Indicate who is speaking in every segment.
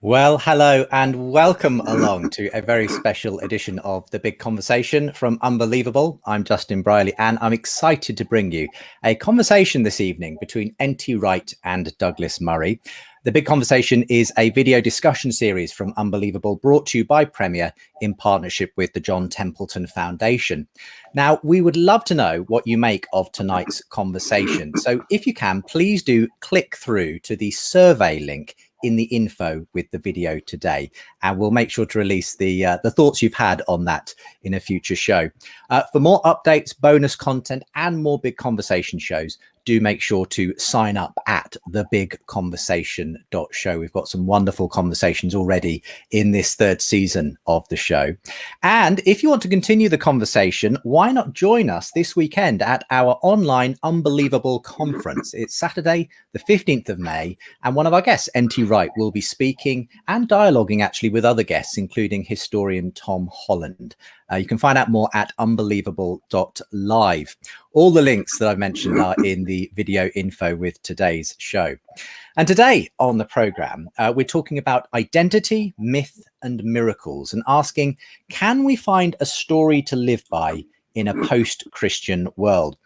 Speaker 1: Well, hello and welcome along to a very special edition of The Big Conversation from Unbelievable. I'm Justin Brierley and I'm excited to bring you a conversation this evening between NT Wright and Douglas Murray. The Big Conversation is a video discussion series from Unbelievable brought to you by Premier in partnership with the John Templeton Foundation. Now, we would love to know what you make of tonight's conversation. So if you can, please do click through to the survey link in the info with the video today, and we'll make sure to release the thoughts you've had on that in a future show. For more updates, bonus content, and more Big Conversation shows, do make sure to sign up at thebigconversation.show. We've got some wonderful conversations already in this third season of the show. And if you want to continue the conversation, why not join us this weekend at our online Unbelievable conference? It's Saturday, the 15th of May, and one of our guests, NT Wright, will be speaking and dialoguing actually with other guests, including historian Tom Holland. You can find out more at unbelievable.live. All the links that I've mentioned are in the video info with today's show. And today on the programme, we're talking about identity, myth and miracles, and asking, can we find a story to live by in a post-Christian world?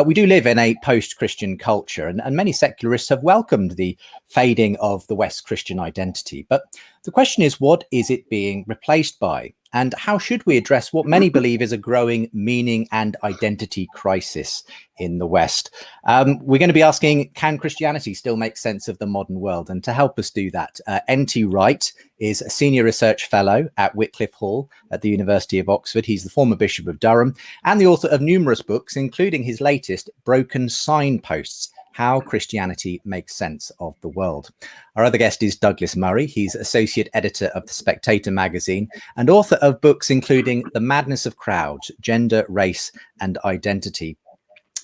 Speaker 1: We do live in a post-Christian culture, and many secularists have welcomed the fading of the West Christian identity. But the question is, what is it being replaced by? And how should we address what many believe is a growing meaning and identity crisis in the West? We're going to be asking, can Christianity still make sense of the modern world? And to help us do that, NT Wright is a senior research fellow at Wycliffe Hall at the University of Oxford. He's the former Bishop of Durham and the author of numerous books, including his latest, Broken Signposts: How Christianity Makes Sense of the World. Our other guest is Douglas Murray. He's associate editor of The Spectator magazine and author of books including The Madness of Crowds, Gender, Race and Identity.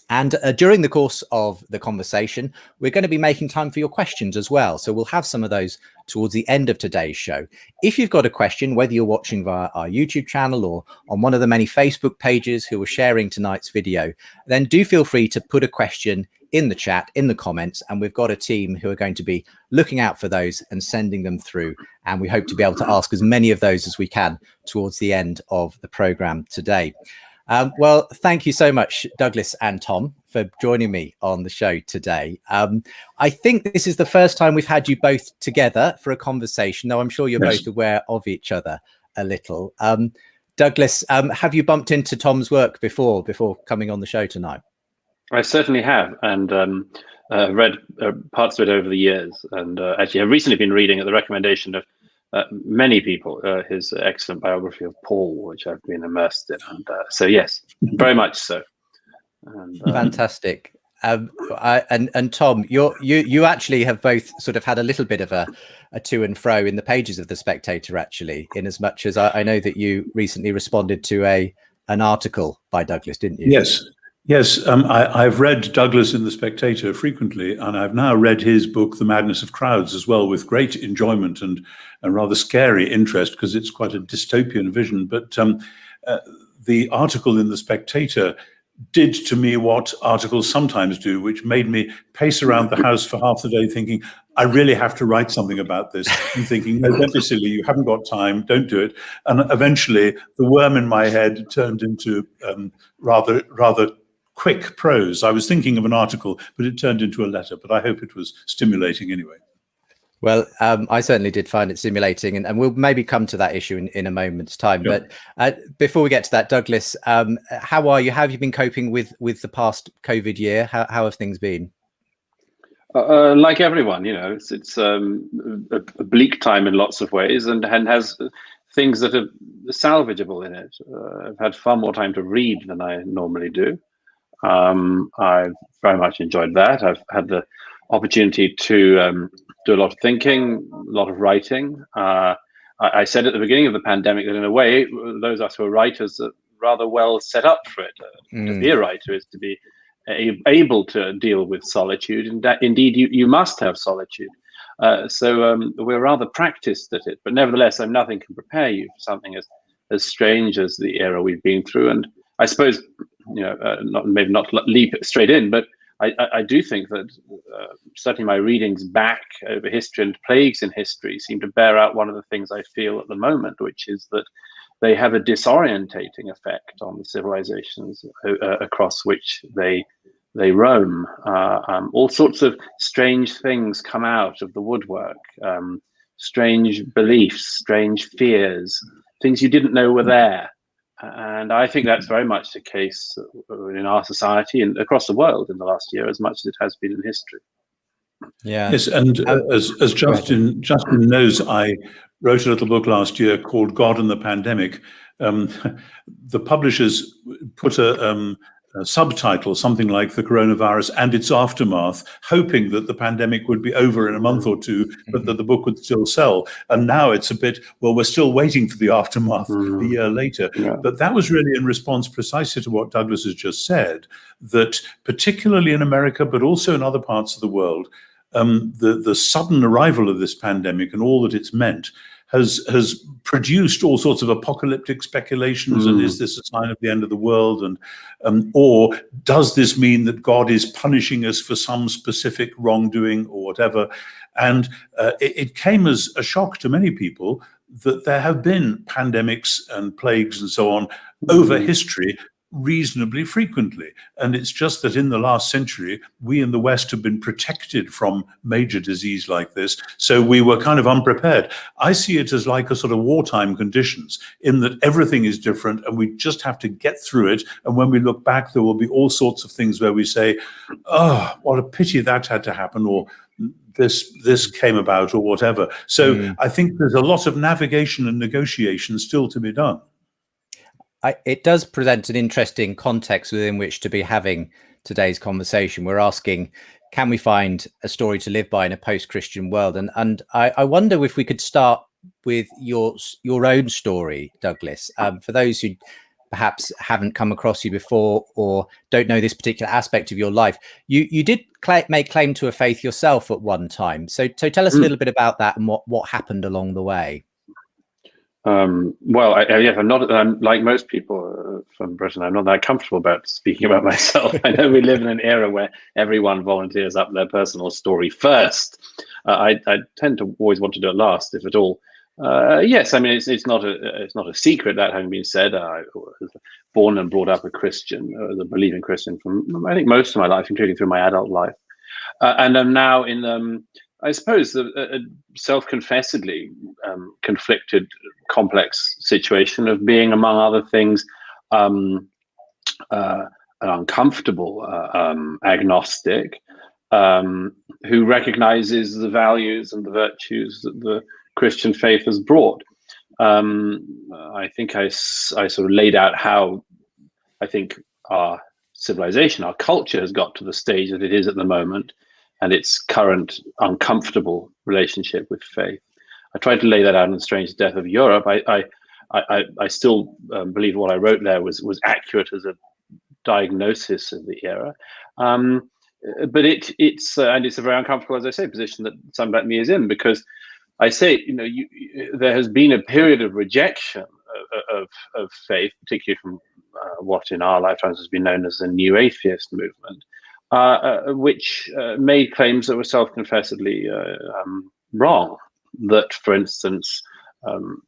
Speaker 1: And during the course of the conversation, we're going to be making time for your questions as well. So we'll have some of those towards the end of today's show. If you've got a question, whether you're watching via our YouTube channel or on one of the many Facebook pages who are sharing tonight's video, then do feel free to put a question in the chat, in the comments, and we've got a team who are going to be looking out for those and sending them through. And we hope to be able to ask as many of those as we can towards the end of the program today. Well, thank you so much, Douglas and Tom, for joining me on the show today. I think this is the first time we've had you both together for a conversation, though I'm sure you're both aware of each other a little. Douglas, have you bumped into Tom's work before coming on the show tonight?
Speaker 2: I certainly have, and read parts of it over the years, and actually I've recently been reading at the recommendation of many people his excellent biography of Paul, which I've been immersed in, and so yes, very much so. And,
Speaker 1: fantastic. And Tom, you actually have both sort of had a little bit of a to and fro in the pages of The Spectator, actually, in as much as I know that you recently responded to an article by Douglas, didn't you?
Speaker 3: Yes, I've read Douglas in The Spectator frequently, and I've now read his book, The Madness of Crowds, as well, with great enjoyment and rather scary interest, because it's quite a dystopian vision. But the article in The Spectator did to me what articles sometimes do, which made me pace around the house for half the day thinking, I really have to write something about this, and thinking, no, don't be silly, you haven't got time, don't do it. And eventually the worm in my head turned into rather quick prose. I was thinking of an article, but it turned into a letter, but I hope it was stimulating anyway.
Speaker 1: Well, I certainly did find it stimulating, and we'll maybe come to that issue in a moment's time. Sure. But before we get to that, Douglas, how are you? How have you been coping with the past COVID year? How have things been?
Speaker 2: Like everyone, you know, it's a bleak time in lots of ways, and has things that are salvageable in it. I've had far more time to read than I normally do. I've very much enjoyed that. I've had the opportunity to do a lot of thinking, a lot of writing. I said at the beginning of the pandemic that in a way, those of us who are writers are rather well set up for it. To be a writer is to be able to deal with solitude, and that indeed you must have solitude. So we're rather practiced at it, but nevertheless, nothing can prepare you for something as strange as the era we've been through. And I suppose, you know, maybe not leap straight in, but I do think that certainly my readings back over history and plagues in history seem to bear out one of the things I feel at the moment, which is that they have a disorientating effect on the civilizations across which they roam. All sorts of strange things come out of the woodwork, strange beliefs, strange fears, things you didn't know were there. And I think that's very much the case in our society and across the world in the last year, as much as it has been in history.
Speaker 1: Yeah.
Speaker 3: Yes, and as Justin knows, I wrote a little book last year called God and the Pandemic. The publishers put a subtitle, something like The Coronavirus and Its Aftermath, hoping that the pandemic would be over in a month or two, but that the book would still sell. And now it's a bit, well, we're still waiting for the aftermath a year later.
Speaker 2: Yeah.
Speaker 3: But that was really in response precisely to what Douglas has just said, that particularly in America, but also in other parts of the world, the sudden arrival of this pandemic and all that it's meant has produced all sorts of apocalyptic speculations. And is this a sign of the end of the world? And or does this mean that God is punishing us for some specific wrongdoing or whatever? And it came as a shock to many people that there have been pandemics and plagues and so on over history reasonably frequently. And it's just that in the last century, we in the West have been protected from major disease like this. So we were kind of unprepared. I see it as like a sort of wartime conditions, in that everything is different and we just have to get through it. And when we look back, there will be all sorts of things where we say, oh, what a pity that had to happen, or this came about, or whatever. So I think there's a lot of navigation and negotiation still to be done.
Speaker 1: It does present an interesting context within which to be having today's conversation. We're asking, can we find a story to live by in a post-Christian world? And I wonder if we could start with your own story, Douglas. For those who perhaps haven't come across you before or don't know this particular aspect of your life, you did make claim to a faith yourself at one time. So tell us a little bit about that and what happened along the way.
Speaker 2: Well, I'm like most people from Britain. I'm not that comfortable about speaking about myself. I know we live in an era where everyone volunteers up their personal story first. I tend to always want to do it last, if at all. Yes, I mean it's not a secret, that having been said. I was born and brought up a Christian, as a believing Christian from I think most of my life, including through my adult life, and I'm now in I suppose a self-confessedly conflicted, complex situation of being, among other things, an uncomfortable agnostic who recognizes the values and the virtues that the Christian faith has brought. I think I sort of laid out how I think our civilization, our culture has got to the stage that it is at the moment, and its current uncomfortable relationship with faith. I tried to lay that out in The Strange Death of Europe. I still believe what I wrote there was accurate as a diagnosis of the era. But it's and it's a very uncomfortable, as I say, position that someone like me is in, because I say, there has been a period of rejection of faith, particularly from what in our lifetimes has been known as the New Atheist Movement, which made claims that were self-confessedly wrong. That, for instance,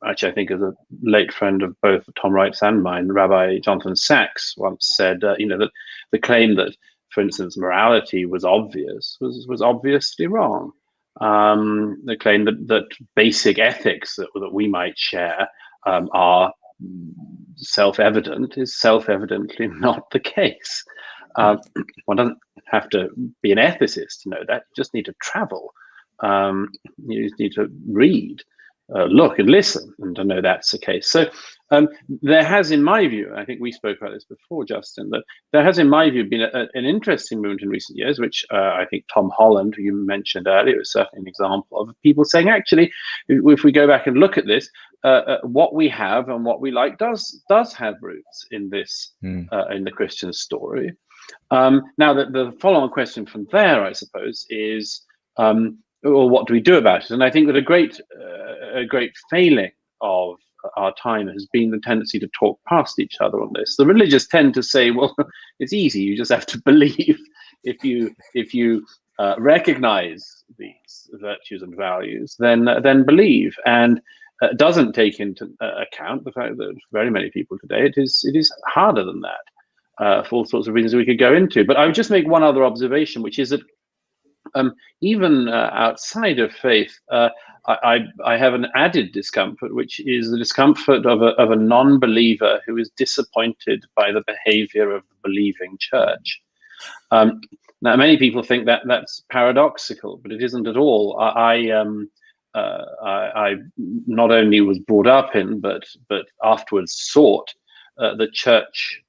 Speaker 2: actually I think as a late friend of both Tom Wright's and mine, Rabbi Jonathan Sachs once said, that the claim that, for instance, morality was obvious was obviously wrong. The claim that basic ethics that we might share are self-evident is self-evidently not the case. One doesn't have to be an ethicist to know that. You just need to travel. You just need to read, look and listen, and to know that's the case. So there has, in my view, I think we spoke about this before, Justin, that there has, in my view, been an interesting movement in recent years, which I think Tom Holland, who you mentioned earlier, was certainly an example of people saying, actually, if we go back and look at this, what we have and what we like does have roots in this, in the Christian story. Now, the follow-on question from there, I suppose, is, well, what do we do about it? And I think that a great failing of our time has been the tendency to talk past each other on this. The religious tend to say, well, it's easy, you just have to believe. if you recognize these virtues and values, then believe, and doesn't take into account the fact that very many people today, it is harder than that, for all sorts of reasons we could go into. But I would just make one other observation, which is that even outside of faith, I have an added discomfort, which is the discomfort of a non-believer who is disappointed by the behavior of the believing church. Now, many people think that that's paradoxical, but it isn't at all. I not only was brought up in, but afterwards sought the church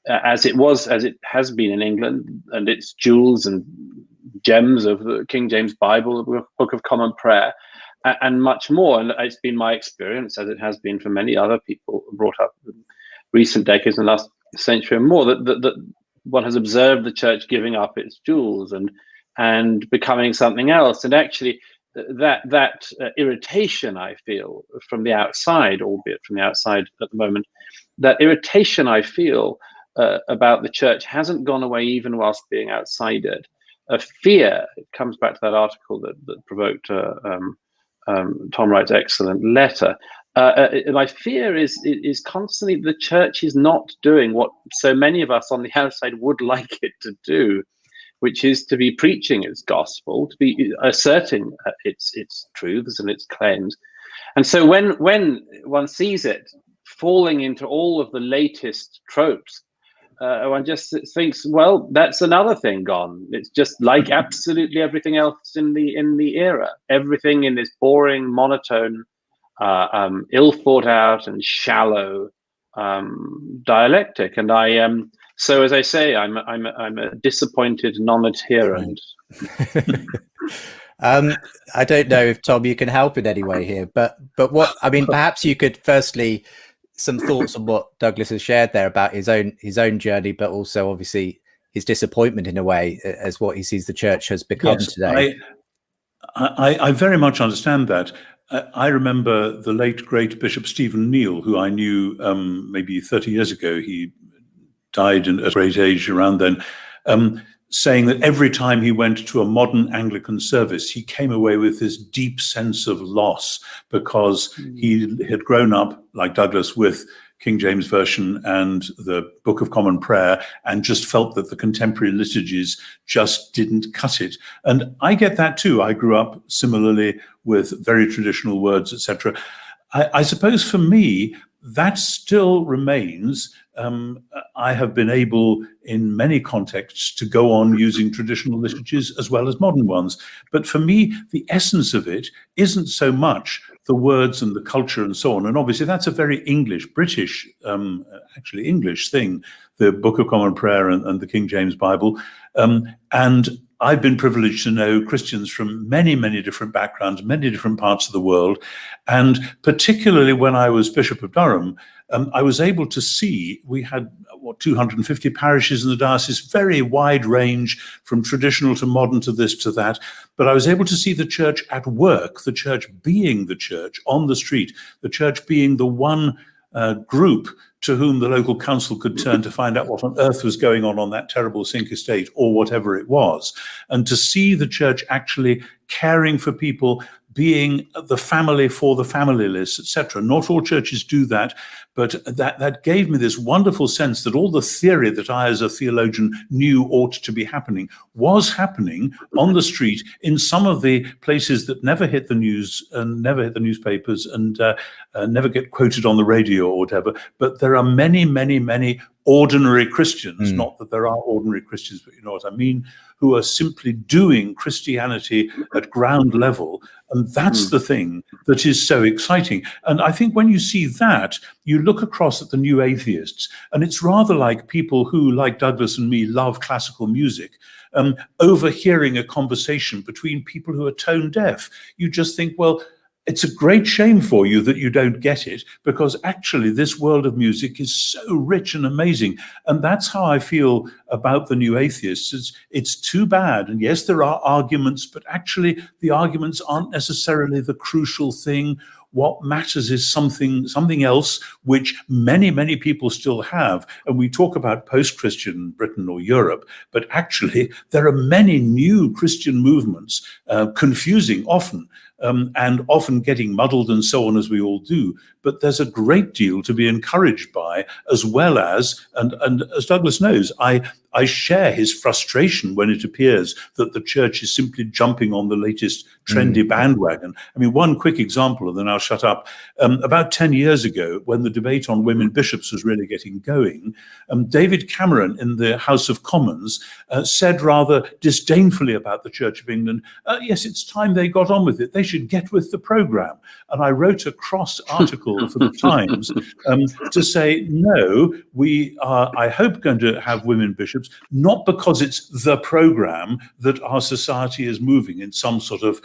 Speaker 2: as it has been in England, and its jewels and gems of the King James Bible, the Book of Common Prayer, and much more. And it's been my experience, as it has been for many other people brought up in recent decades and last century and more, that one has observed the church giving up its jewels and becoming something else. And actually, that irritation I feel from the outside, albeit from the outside at the moment, that irritation I feel about the church hasn't gone away even whilst being outside it. A fear, it comes back to that article that provoked Tom Wright's excellent letter. My fear is constantly the church is not doing what so many of us on the outside would like it to do, which is to be preaching its gospel, to be asserting its truths and its claims. And so when one sees it falling into all of the latest tropes, one just thinks, well, that's another thing gone. It's just like absolutely everything else in the era. Everything in this boring, monotone, ill thought out and shallow dialectic. And so as I say, I'm a disappointed non-adherent.
Speaker 1: I don't know if, Tom, you can help in any way here, but what I mean, perhaps you could firstly some thoughts on what Douglas has shared there about his own journey, but also obviously his disappointment in a way as what he sees the church has become today.
Speaker 3: I very much understand that. I remember the late great Bishop Stephen Neal, who I knew maybe 30 years ago. He died at a great age around then, saying that every time he went to a modern Anglican service, he came away with this deep sense of loss because he had grown up, like Douglas, with King James Version and the Book of Common Prayer, and just felt that the contemporary liturgies just didn't cut it. And I get that too. I grew up similarly with very traditional words, etc. I suppose for me, that still remains. I have been able, in many contexts, to go on using traditional liturgies as well as modern ones. But for me, the essence of it isn't so much the words and the culture and so on. And obviously, that's a very English, British, actually English thing, the Book of Common Prayer and the King James Bible. And I've been privileged to know Christians from many, many different backgrounds, many different parts of the world. And particularly when I was Bishop of Durham, I was able to see, we had 250 parishes in the diocese, very wide range from traditional to modern to this to that. But I was able to see the church at work, the church being the church on the street, the church being the one group to whom the local council could turn to find out what on earth was going on that terrible Sink estate or whatever it was. And to see the church actually caring for people, being the family for the familyless, etc. Not all churches do that, but that gave me this wonderful sense that all the theory that I as a theologian knew ought to be happening was happening on the street in some of the places that never hit the news and never hit the newspapers and never get quoted on the radio or whatever. But there are many, many, many ordinary Christians, not that there are ordinary Christians, but you know what I mean, who are simply doing Christianity at ground level. And that's the thing that is so exciting. And I think when you see that, you look across at the new atheists, and it's rather like people who, like Douglas and me, love classical music, overhearing a conversation between people who are tone deaf. You just think, well, it's a great shame for you that you don't get it, because actually this world of music is so rich and amazing. And that's how I feel about the new atheists. It's too bad. And yes, there are arguments, but actually the arguments aren't necessarily the crucial thing. What matters is something else, which many people still have. And we talk about post-Christian Britain or Europe, but actually there are many new Christian movements, confusing often, and often getting muddled and so on, as we all do. But there's a great deal to be encouraged by, as well as, and as Douglas knows, I share his frustration when it appears that the church is simply jumping on the latest trendy bandwagon. I mean, one quick example, and then I'll shut up. About 10 years ago, when the debate on women bishops was really getting going, David Cameron in the House of Commons said rather disdainfully about the Church of England, yes, it's time they got on with it. They should get with the programme. And I wrote a cross article for the Times to say, no, we are, I hope, going to have women bishops, not because it's the programme that our society is moving in some sort of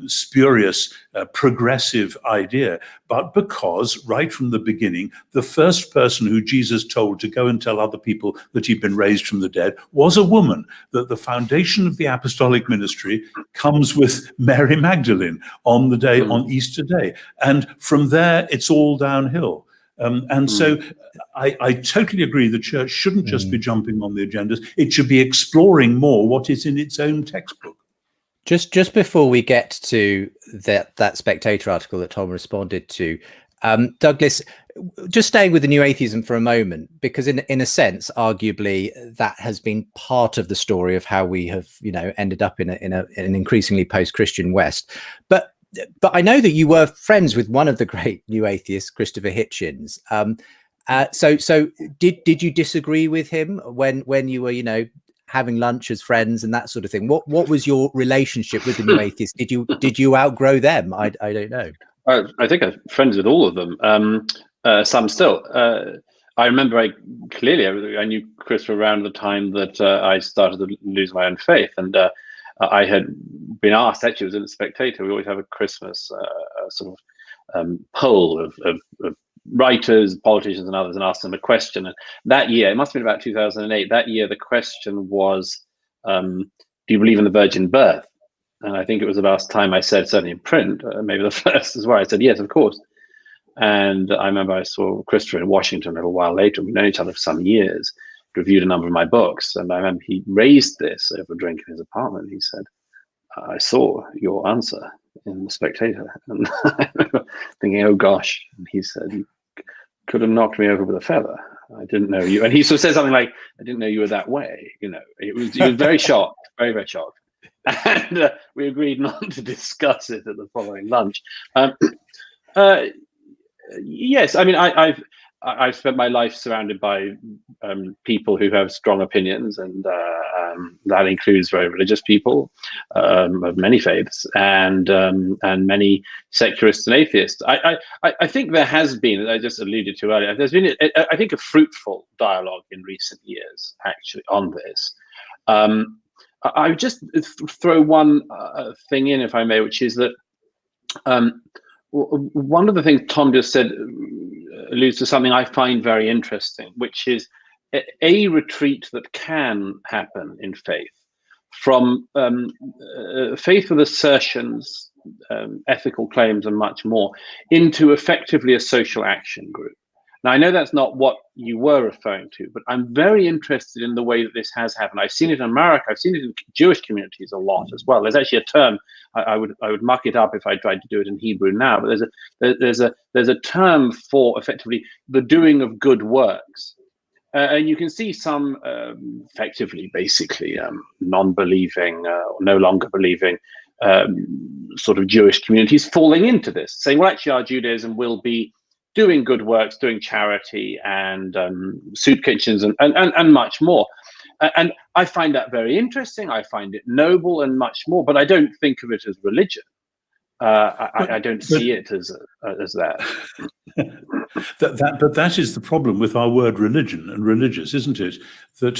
Speaker 3: spurious, progressive idea, but because right from the beginning, the first person who Jesus told to go and tell other people that he'd been raised from the dead was a woman, that the foundation of the apostolic ministry comes with Mary Magdalene on the day, on Easter Day. And from there, it's all downhill. So I totally agree the church shouldn't just be jumping on the agendas. It should be exploring more what is in its own textbook.
Speaker 1: Just before we get to that Spectator article that Tom responded to, Douglas, just staying with the new atheism for a moment, because in a sense, arguably, that has been part of the story of how we have, ended up in an increasingly post-Christian West. But I know that you were friends with one of the great new atheists, Christopher Hitchens. So did you disagree with him when you were, having lunch as friends and that sort of thing? What was your relationship with the new atheists? Did you outgrow them? I don't know.
Speaker 2: I think I'm friends with all of them. Some still. I remember I knew Christopher around the time that I started to lose my own faith, and I had been asked, actually, it was in The Spectator, we always have a Christmas sort of poll of writers, politicians and others, and asked them a question. And that year, it must have been about 2008, that year the question was, do you believe in the virgin birth? And I think it was the last time I said, certainly in print, maybe the first as well, I said, yes, of course. And I remember I saw Christopher in Washington a little while later. We've known each other for some years, reviewed a number of my books. And I remember he raised this over a drink in his apartment. He said, I saw your answer in The Spectator. And I remember thinking, oh gosh. And he said, you could have knocked me over with a feather. I didn't know you. And he sort of said something like, I didn't know you were that way. He was very shocked, very, very shocked. And we agreed not to discuss it at the following lunch. Yes, I mean, I've spent my life surrounded by people who have strong opinions, and that includes very religious people of many faiths, and many secularists and atheists. I think there has been, as I just alluded to earlier, there's been, I think, a fruitful dialogue in recent years, actually, on this. I would just throw one thing in, if I may, which is that one of the things Tom just said alludes to something I find very interesting, which is a retreat that can happen in faith from faith with assertions, ethical claims, and much more, into effectively a social action group. Now, I know that's not what you were referring to, but I'm very interested in the way that this has happened. I've seen it in America. I've seen it in Jewish communities a lot as well. There's actually a term, I would muck it up if I tried to do it in Hebrew now, but there's a term for effectively the doing of good works. And you can see some effectively, basically, non-believing or no longer believing sort of Jewish communities falling into this, saying, well, actually, our Judaism will be doing good works, doing charity, and soup kitchens, and much more. And I find that very interesting. I find it noble and much more, but I don't think of it as religion. I don't see it as as that.
Speaker 3: But that is the problem with our word religion and religious, isn't it? That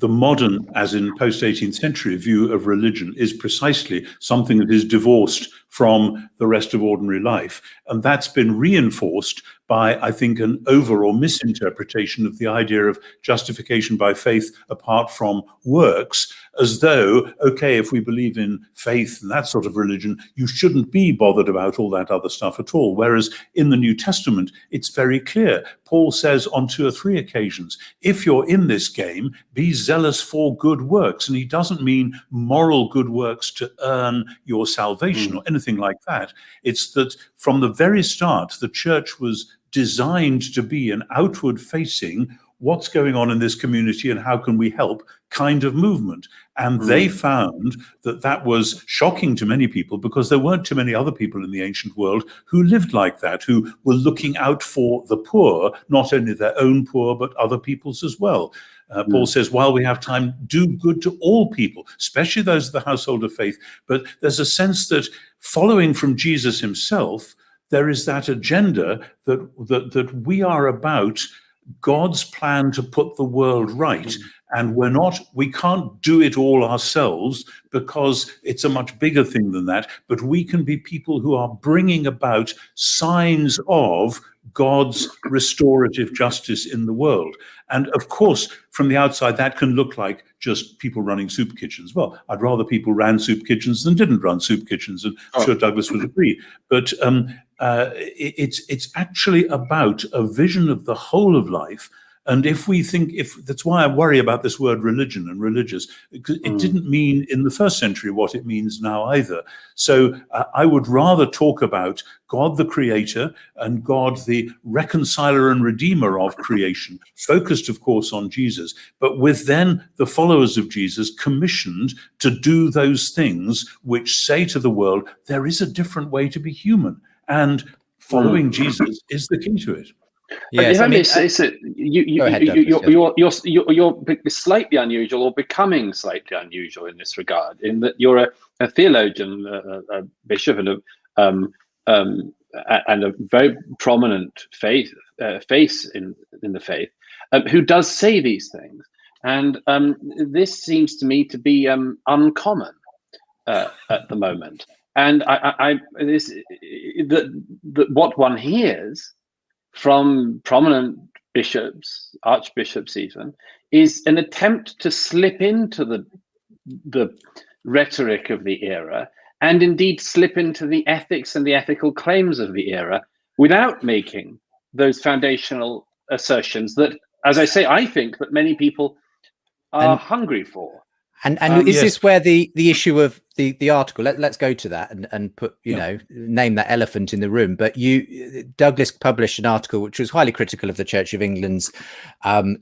Speaker 3: the modern, as in post-18th century, view of religion is precisely something that is divorced from the rest of ordinary life. And that's been reinforced by, I think, an over or misinterpretation of the idea of justification by faith apart from works, as though, okay, if we believe in faith and that sort of religion, you shouldn't be bothered about all that other stuff at all. Whereas in the New Testament, it's very clear. Paul says on 2 or 3 occasions, if you're in this game, be zealous for good works. And he doesn't mean moral good works to earn your salvation or anything like that. It's that from the very start, the church was designed to be an outward facing, what's going on in this community and how can we help kind of movement. And they found that that was shocking to many people because there weren't too many other people in the ancient world who lived like that, who were looking out for the poor, not only their own poor, but other people's as well. Paul says, while we have time, do good to all people, especially those of the household of faith. But there's a sense that following from Jesus himself, there is that agenda that we are about God's plan to put the world right. And we can't do it all ourselves because it's a much bigger thing than that. But we can be people who are bringing about signs of God's restorative justice in the world. And of course, from the outside, that can look like just people running soup kitchens. Well, I'd rather people ran soup kitchens than didn't run soup kitchens. And I'm sure Douglas would agree. But it's actually about a vision of the whole of life. And if that's why I worry about this word religion and religious, because it didn't mean in the first century what it means now either. So I would rather talk about God the creator and God the reconciler and redeemer of creation, focused of course on Jesus, but with then the followers of Jesus commissioned to do those things which say to the world, there is a different way to be human. And following Jesus is the key to it.
Speaker 2: Yes, I mean, you're slightly unusual or becoming slightly unusual in this regard, in that you're a theologian, a bishop, and a very prominent face in the faith, who does say these things. And this seems to me to be uncommon at the moment. And what one hears from prominent bishops, archbishops even, is an attempt to slip into the rhetoric of the era, and indeed slip into the ethics and the ethical claims of the era, without making those foundational assertions that, as I say, I think that many people are hungry for.
Speaker 1: And is this where the issue of the article, let's go to that and put, name that elephant in the room. But Douglas published an article which was highly critical of the Church of England's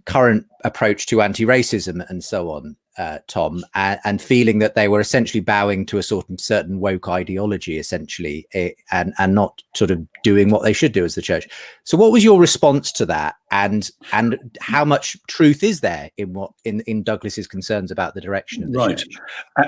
Speaker 1: current approach to anti-racism and so on, Tom, and feeling that they were essentially bowing to a certain woke ideology, essentially, and not sort of doing what they should do as the church. So what was your response to that? And how much truth is there in Douglas's concerns about the direction of the church?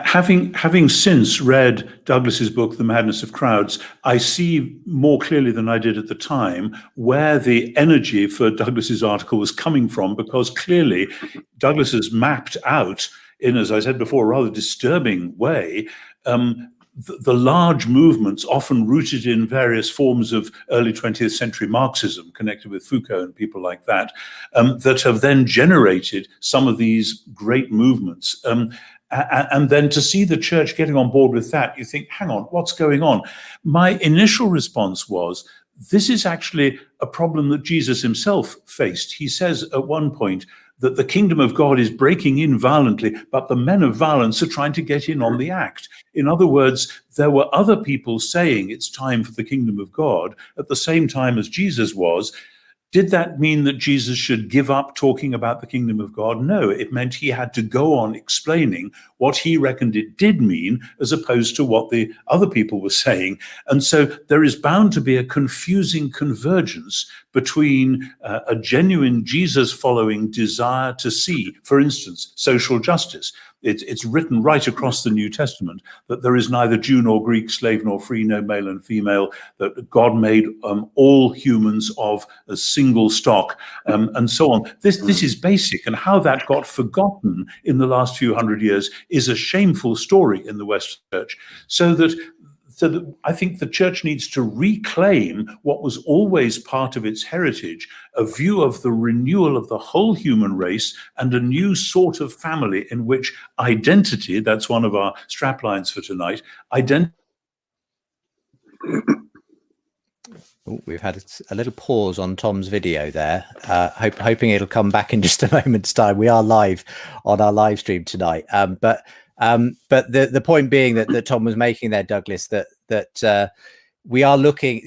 Speaker 3: Having since read Douglas's book, The Madness of Crowds, I see more clearly than I did at the time where the energy for Douglas's article was coming from, because clearly Douglas has mapped out, in, as I said before, a rather disturbing way, the large movements often rooted in various forms of early 20th century Marxism connected with Foucault and people like that, that have then generated some of these great movements. And then to see the church getting on board with that, you think, hang on, what's going on? My initial response was, this is actually a problem that Jesus himself faced. He says at one point that the kingdom of God is breaking in violently, but the men of violence are trying to get in on the act. In other words, there were other people saying it's time for the kingdom of God at the same time as Jesus was. Did that mean that Jesus should give up talking about the kingdom of God? No, it meant he had to go on explaining what he reckoned it did mean, as opposed to what the other people were saying. And so there is bound to be a confusing convergence between a genuine Jesus-following desire to see, for instance, social justice. It's written right across the New Testament that there is neither Jew nor Greek, slave nor free, no male and female, that God made all humans of a single stock, and so on. This is basic, and how that got forgotten in the last few hundred years is a shameful story in the Western Church. So that I think the church needs to reclaim what was always part of its heritage, a view of the renewal of the whole human race and a new sort of family in which identity, that's one of our straplines for tonight, identity.
Speaker 1: Ooh, we've had a little pause on Tom's video there. Hoping it'll come back in just a moment's time. We are live on our live stream tonight. But the point being that Tom was making there, Douglas, that we are looking,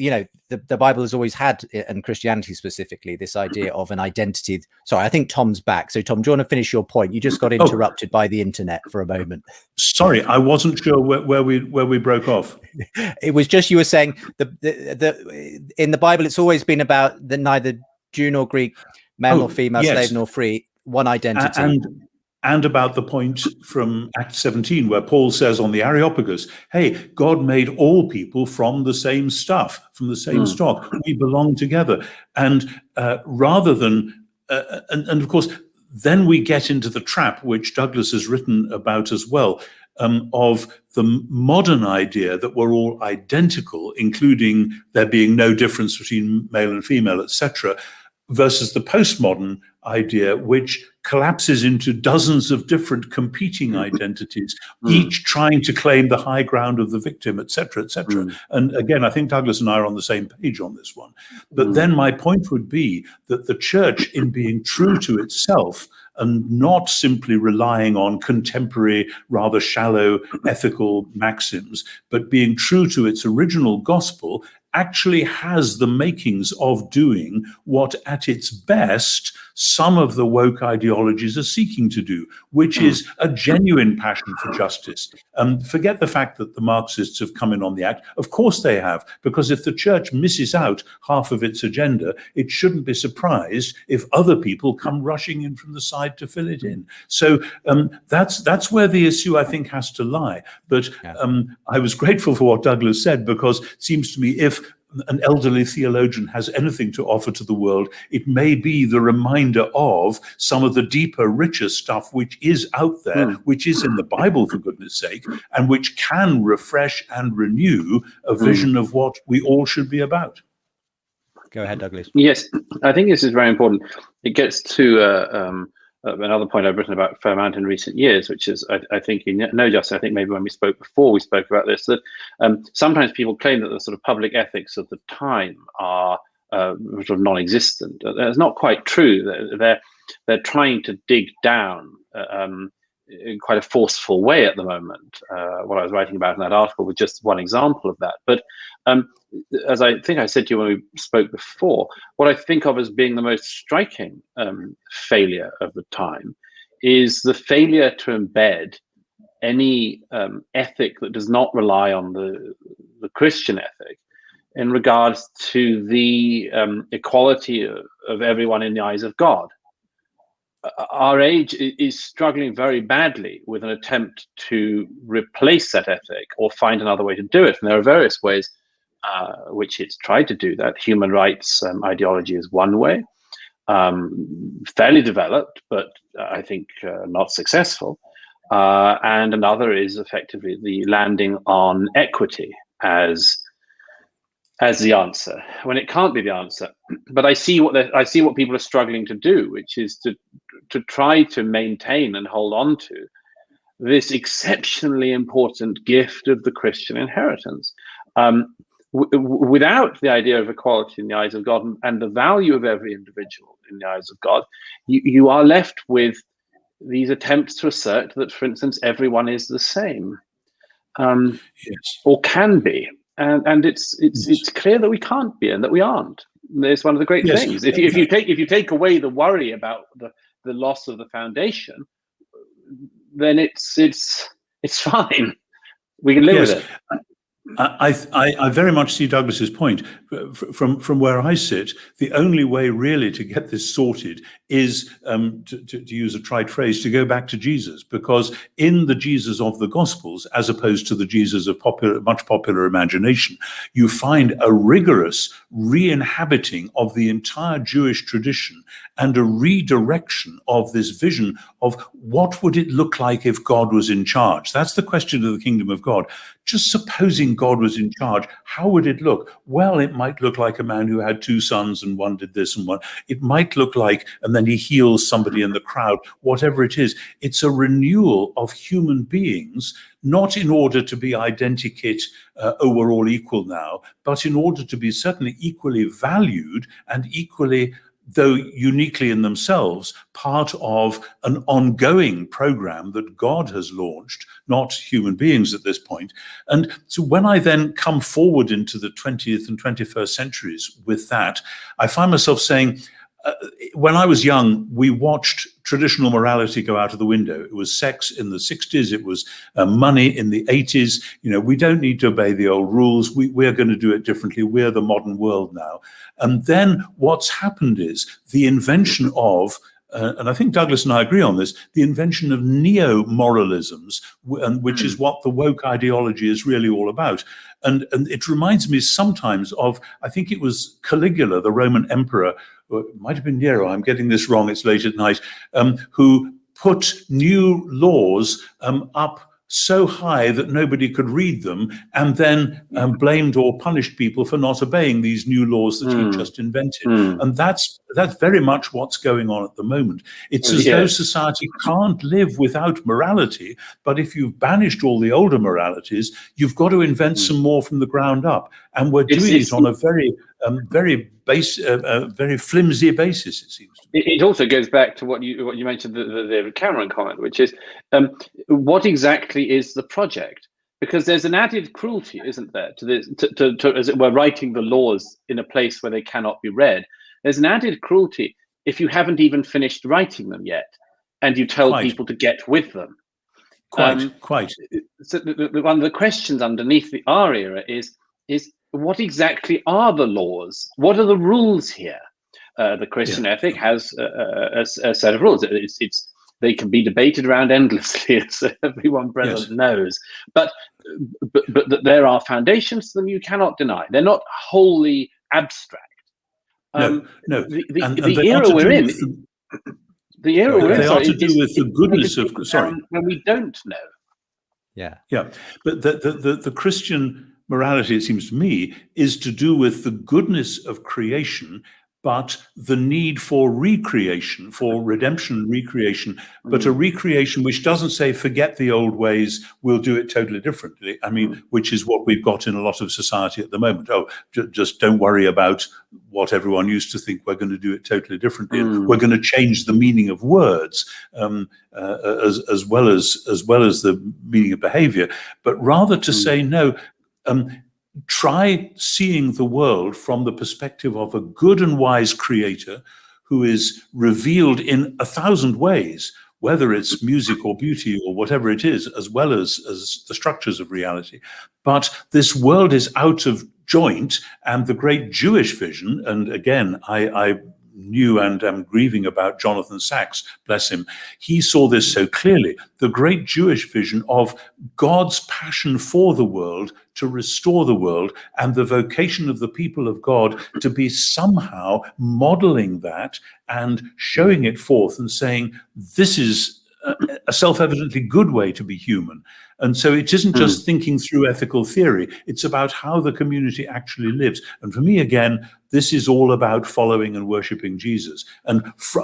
Speaker 1: the Bible has always had, and Christianity specifically, this idea of an identity. Sorry, I think Tom's back. So Tom, do you want to finish your point? You just got interrupted by the internet for a moment.
Speaker 3: Sorry, I wasn't sure where we broke off.
Speaker 1: It was just, you were saying in the Bible, it's always been about the neither Jew nor Greek, male nor female,
Speaker 3: yes.
Speaker 1: Slave nor free, one identity.
Speaker 3: And about the point from Acts 17, where Paul says on the Areopagus, hey, God made all people from the same stuff, from the same stock. We belong together. And rather than, and of course, then we get into the trap, which Douglas has written about as well, of the modern idea that we're all identical, including there being no difference between male and female, etc., versus the postmodern idea, which collapses into dozens of different competing identities, each trying to claim the high ground of the victim, etc., etc. And again, I think Douglas and I are on the same page on this one. But then my point would be that the church, in being true to itself and not simply relying on contemporary, rather shallow ethical maxims, but being true to its original gospel, actually has the makings of doing what at its best some of the woke ideologies are seeking to do, which is a genuine passion for justice. Forget the fact that the Marxists have come in on the act. Of course they have, because if the church misses out half of its agenda, it shouldn't be surprised if other people come rushing in from the side to fill it in. So that's where the issue, I think, has to lie. But I was grateful for what Douglas said, because it seems to me if an elderly theologian has anything to offer to the world, it may be the reminder of some of the deeper, richer stuff which is out there, which is in the Bible, for goodness sake, and which can refresh and renew a vision of what we all should be about.
Speaker 1: Go ahead, Douglas.
Speaker 2: Yes, I think this is very important. It gets to another point I've written about a fair amount in recent years, which is, I think, Justin, I think maybe when we spoke before, we spoke about this, that sometimes people claim that the sort of public ethics of the time are sort of non-existent. That's not quite true. They're trying to dig down in quite a forceful way at the moment. What I was writing about in that article was just one example of that. But as I think I said to you when we spoke before, what I think of as being the most striking failure of the time is the failure to embed any ethic that does not rely on the Christian ethic in regards to the equality of everyone in the eyes of God. Our age is struggling very badly with an attempt to replace that ethic or find another way to do it. And there are various ways which it's tried to do that. Human rights ideology is one way, fairly developed, but I think not successful. And another is effectively the landing on equity as the answer, when it can't be the answer. But I see what people are struggling to do, which is to try to maintain and hold on to this exceptionally important gift of the Christian inheritance. Without the idea of equality in the eyes of God and the value of every individual in the eyes of God, you are left with these attempts to assert that, for instance, everyone is the same, or can be. And it's clear that we can't be and that we aren't. It's one of the great things. If you take away the worry about the loss of the foundation, then it's fine. We can live with it.
Speaker 3: I very much see Douglas's point. From where I sit, the only way really to get this sorted is, to use a trite phrase, to go back to Jesus, because in the Jesus of the Gospels, as opposed to the Jesus of much popular imagination, you find a rigorous re-inhabiting of the entire Jewish tradition and a redirection of this vision of what would it look like if God was in charge. That's the question of the kingdom of God. Just supposing God was in charge, how would it look? Well, it might look like a man who had two sons and one did this and one. It might look like, and then he heals somebody in the crowd, whatever it is. It's a renewal of human beings, not in order to be identikit, we're all equal now, but in order to be certainly equally valued and equally, though uniquely in themselves, part of an ongoing program that God has launched, not human beings at this point. And so when I then come forward into the 20th and 21st centuries with that, I find myself saying, when I was young, we watched traditional morality go out of the window. It was sex in the 60s. It was money in the 80s. You know, we don't need to obey the old rules. We're going to do it differently. We're the modern world now. And then what's happened is the invention of, and I think Douglas and I agree on this, the invention of neo-moralisms, which is what the woke ideology is really all about. And it reminds me sometimes of, I think it was Caligula, the Roman emperor, or it might have been Nero, I'm getting this wrong, it's late at night, who put new laws up so high that nobody could read them, and then blamed or punished people for not obeying these new laws that he just invented. And that's very much what's going on at the moment. It's as though society can't live without morality, but if you've banished all the older moralities, you've got to invent some more from the ground up. And we're doing it on a very flimsy basis, it seems to me.
Speaker 2: It also goes back to what you mentioned, the Cameron comment, which is what exactly is the project? Because there's an added cruelty, isn't there, to this, to as it were, writing the laws in a place where they cannot be read. There's an added cruelty if you haven't even finished writing them yet, and you tell people to get with them.
Speaker 3: Quite.
Speaker 2: So one of the questions underneath our era is what exactly are the laws? What are the rules here? The Christian ethic has a set of rules. They can be debated around endlessly, as everyone present knows. But there are foundations to them you cannot deny. They're not wholly abstract.
Speaker 3: No.
Speaker 2: The era we're in. The era we're in.
Speaker 3: They are to do with the goodness of. Sorry,
Speaker 2: when we don't know.
Speaker 3: Yeah. But the Christian morality, it seems to me, is to do with the goodness of creation, but the need for recreation, for redemption and recreation, but a recreation which doesn't say, forget the old ways, we'll do it totally differently. I mean, which is what we've got in a lot of society at the moment. Oh, just don't worry about what everyone used to think, we're going to do it totally differently. We're going to change the meaning of words as well as the meaning of behavior, but rather to say, no, try seeing the world from the perspective of a good and wise creator who is revealed in 1,000 ways, whether it's music or beauty or whatever it is, as well as the structures of reality. But this world is out of joint, and the great Jewish vision, and again, I knew and am grieving about Jonathan Sacks, bless him. He saw this so clearly, the great Jewish vision of God's passion for the world to restore the world, and the vocation of the people of God to be somehow modeling that and showing it forth and saying, this is a self-evidently good way to be human. And so it isn't just thinking through ethical theory, it's about how the community actually lives. And for me, again, this is all about following and worshiping Jesus. And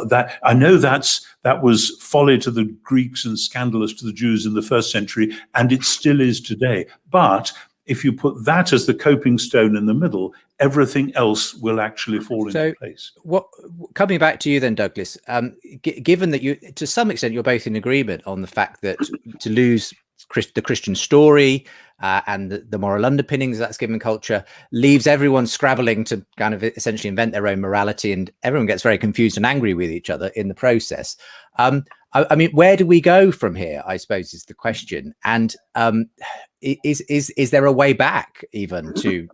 Speaker 3: that I know that was folly to the Greeks and scandalous to the Jews in the first century, and it still is today. But if you put that as the coping stone in the middle, everything else will actually fall into place.
Speaker 1: Coming back to you then, Douglas, given that you, to some extent, you're both in agreement on the fact that to lose the Christian story and the moral underpinnings that's given culture leaves everyone scrabbling to kind of essentially invent their own morality, and everyone gets very confused and angry with each other in the process. I mean, where do we go from here, I suppose, is the question. And is there a way back even to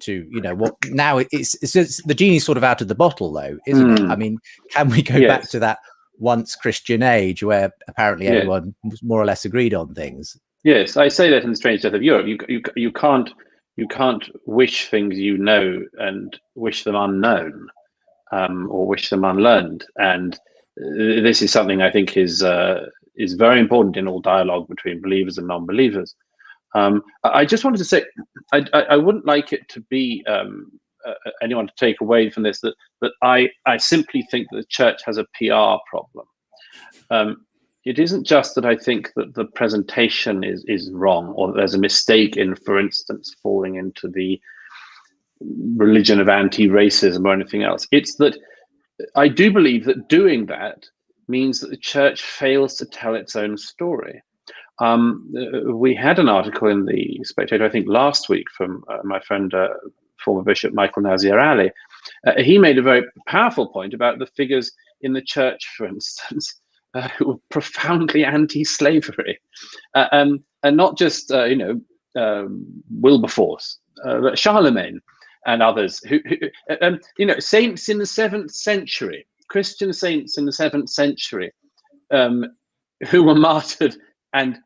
Speaker 1: what now? It's just, the genie's sort of out of the bottle, though, isn't it? I mean, can we go back to that once Christian age where apparently everyone was more or less agreed on things?
Speaker 2: Yes, I say that in The Strange Death of Europe. You can't wish things you know and wish them unknown, or wish them unlearned. And this is something I think is very important in all dialogue between believers and non-believers. I just wanted to say, I wouldn't like it to be anyone to take away from this that I simply think that the church has a PR problem. It isn't just that I think that the presentation is wrong, or there's a mistake in, for instance, falling into the religion of anti-racism or anything else. It's that I do believe that doing that means that the church fails to tell its own story. We had an article in the Spectator, I think last week, from my friend, former Bishop Michael Nazir Ali. He made a very powerful point about the figures in the church, for instance, who were profoundly anti-slavery, and not just Wilberforce, but Charlemagne and others who saints in the 7th century, Christian saints in the 7th century, who were martyred and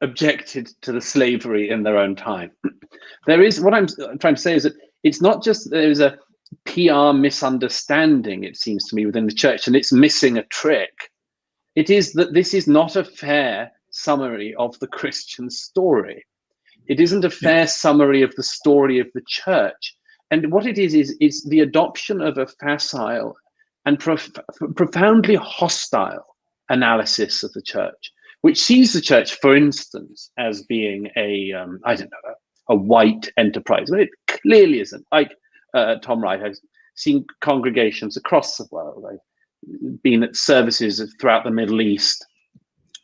Speaker 2: objected to the slavery in their own time. There is, what I'm trying to say is that it's not just that there is a PR misunderstanding, it seems to me, within the church, and it's missing a trick. It is that this is not a fair summary of the Christian story. It isn't a fair summary of the story of the church. And what it is the adoption of a facile and profoundly hostile analysis of the church, which sees the church, for instance, as being a white enterprise, but it clearly isn't. Like Tom Wright has seen congregations across the world. I've been at services throughout the Middle East,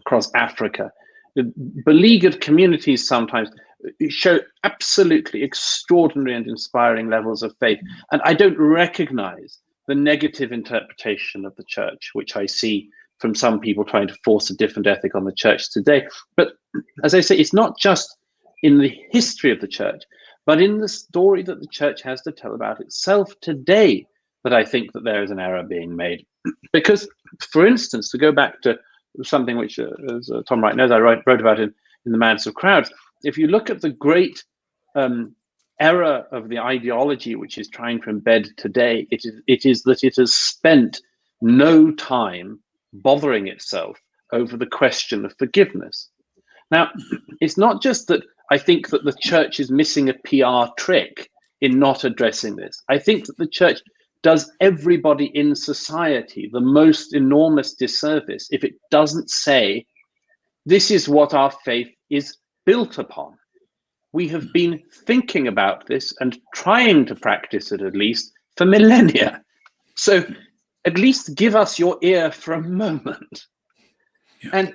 Speaker 2: across Africa. Beleaguered communities sometimes show absolutely extraordinary and inspiring levels of faith. And I don't recognize the negative interpretation of the church, which I see from some people trying to force a different ethic on the church today. But as I say, it's not just in the history of the church, but in the story that the church has to tell about itself today that I think that there is an error being made. Because, for instance, to go back to something which, as Tom Wright knows, I wrote about in The Madness of Crowds, if you look at the great error of the ideology which is trying to embed today, it is that it has spent no time bothering itself over the question of forgiveness. Now, it's not just that I think that the church is missing a PR trick in not addressing this. I think that the church does everybody in society the most enormous disservice if it doesn't say, this is what our faith is built upon. We have been thinking about this and trying to practice it, at least, for millennia. So at least give us your ear for a moment.
Speaker 3: Yeah.
Speaker 2: And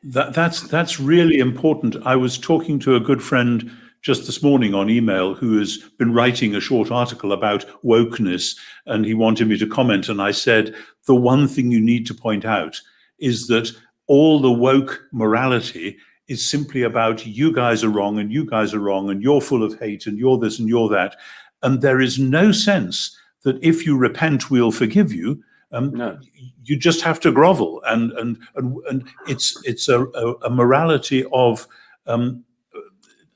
Speaker 3: that's really important. I was talking to a good friend just this morning on email who has been writing a short article about wokeness, and he wanted me to comment. And I said, the one thing you need to point out is that all the woke morality is simply about you guys are wrong and you guys are wrong and you're full of hate and you're this and you're that. And there is no sense that if you repent, we'll forgive you. No. You just have to grovel, and it's a morality of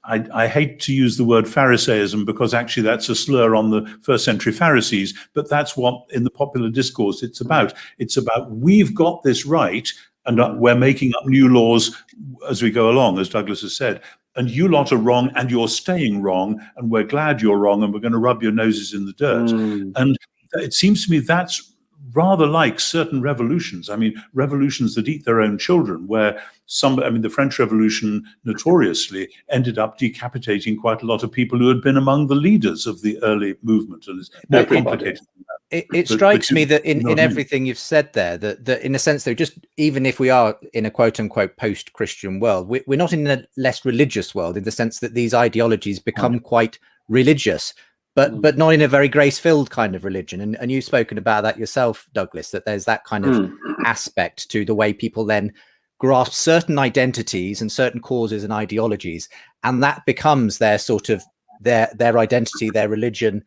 Speaker 3: I hate to use the word Pharisaism because actually that's a slur on the first century Pharisees, but that's what in the popular discourse it's about. It's about we've got this right and we're making up new laws as we go along, as Douglas has said. And you lot are wrong and you're staying wrong and we're glad you're wrong and we're going to rub your noses in the dirt. And it seems to me that's rather like certain revolutions. I mean, revolutions that eat their own children, where the French Revolution notoriously ended up decapitating quite a lot of people who had been among the leaders of the early movement. And it's more complicated than that.
Speaker 1: It strikes me that in everything you've said there, that in a sense, though, just even if we are in a quote unquote post-Christian world, we're not in a less religious world in the sense that these ideologies become quite religious. But not in a very grace-filled kind of religion. And you've spoken about that yourself, Douglas, that there's that kind of aspect to the way people then grasp certain identities and certain causes and ideologies, and that becomes their sort of their identity, their religion.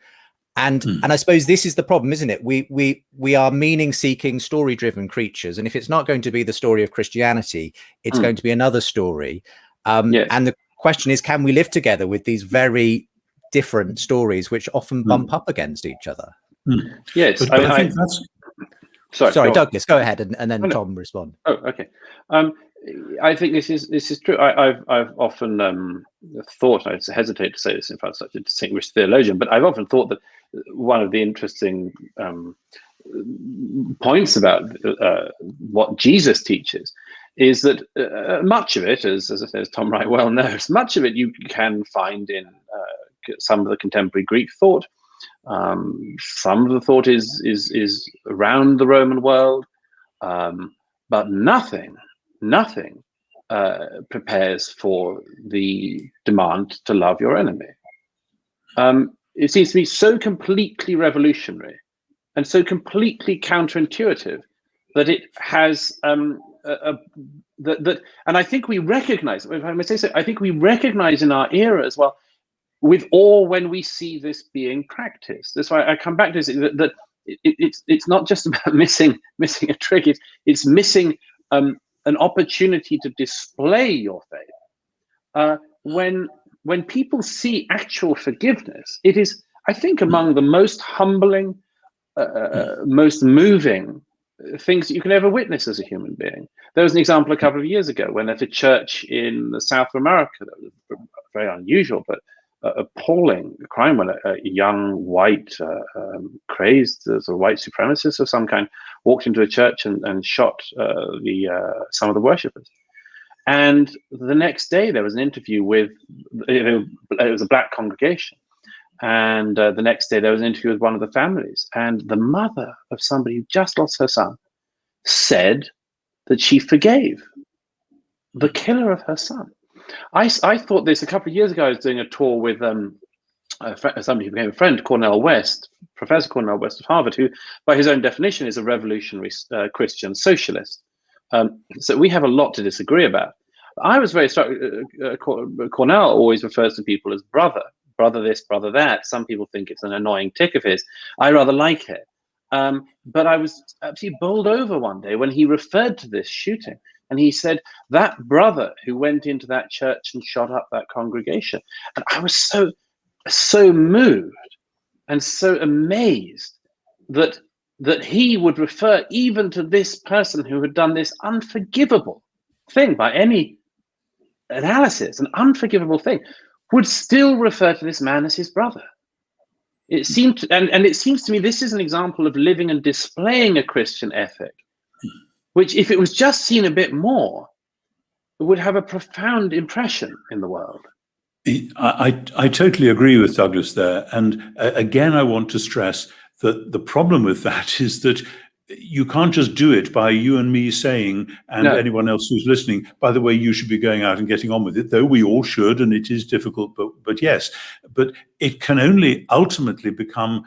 Speaker 1: And I suppose this is the problem, isn't it? We are meaning-seeking, story-driven creatures, and if it's not going to be the story of Christianity, it's going to be another story.
Speaker 2: Yes.
Speaker 1: And the question is, can we live together with these very different stories, which often bump up against each other?
Speaker 2: Yes,
Speaker 3: but I think that's...
Speaker 1: Sorry, Douglas, go ahead, and then Tom respond.
Speaker 2: Oh, okay. I think this is true. I've often thought, I hesitate to say this in front of such a distinguished theologian, but I've often thought that one of the interesting points about what Jesus teaches is that much of it, as Tom Wright well knows, much of it you can find in some of the contemporary Greek thought. Some of the thought is around the Roman world, but nothing prepares for the demand to love your enemy. It seems to me so completely revolutionary and so completely counterintuitive that it has and I think we recognize, if I may say so, I think we recognize in our era as well, with awe when we see this being practiced. That's why I come back to this, that it's not just about missing a trick, it's missing an opportunity to display your faith. When people see actual forgiveness, it is, I think, among the most humbling, most moving things that you can ever witness as a human being. There was an example a couple of years ago when at a church in the South of America, that was very unusual, but appalling crime when a young white crazed as a white supremacist of some kind walked into a church and shot some of the worshippers. And the next day there was an interview with, it was a black congregation, and the next day there was an interview with one of the families, and the mother of somebody who just lost her son said that she forgave the killer of her son. I thought this a couple of years ago. I was doing a tour with somebody who became a friend, Cornel West, Professor Cornel West of Harvard, who by his own definition is a revolutionary Christian socialist. So we have a lot to disagree about. I was very struck. Cornel always refers to people as brother this, brother that. Some people think it's an annoying tick of his. I rather like it. But I was absolutely bowled over one day when he referred to this shooting. And he said, that brother who went into that church and shot up that congregation. And I was so moved and so amazed that he would refer even to this person who had done this unforgivable thing by any analysis, an unforgivable thing, would still refer to this man as his brother. It seemed to, and it seems to me this is an example of living and displaying a Christian ethic, which, if it was just seen a bit more, would have a profound impression in the world.
Speaker 3: I totally agree with Douglas there. And again, I want to stress that the problem with that is that you can't just do it by you and me saying, and anyone else who's listening, by the way, you should be going out and getting on with it, though we all should, and it is difficult, but yes. But it can only ultimately become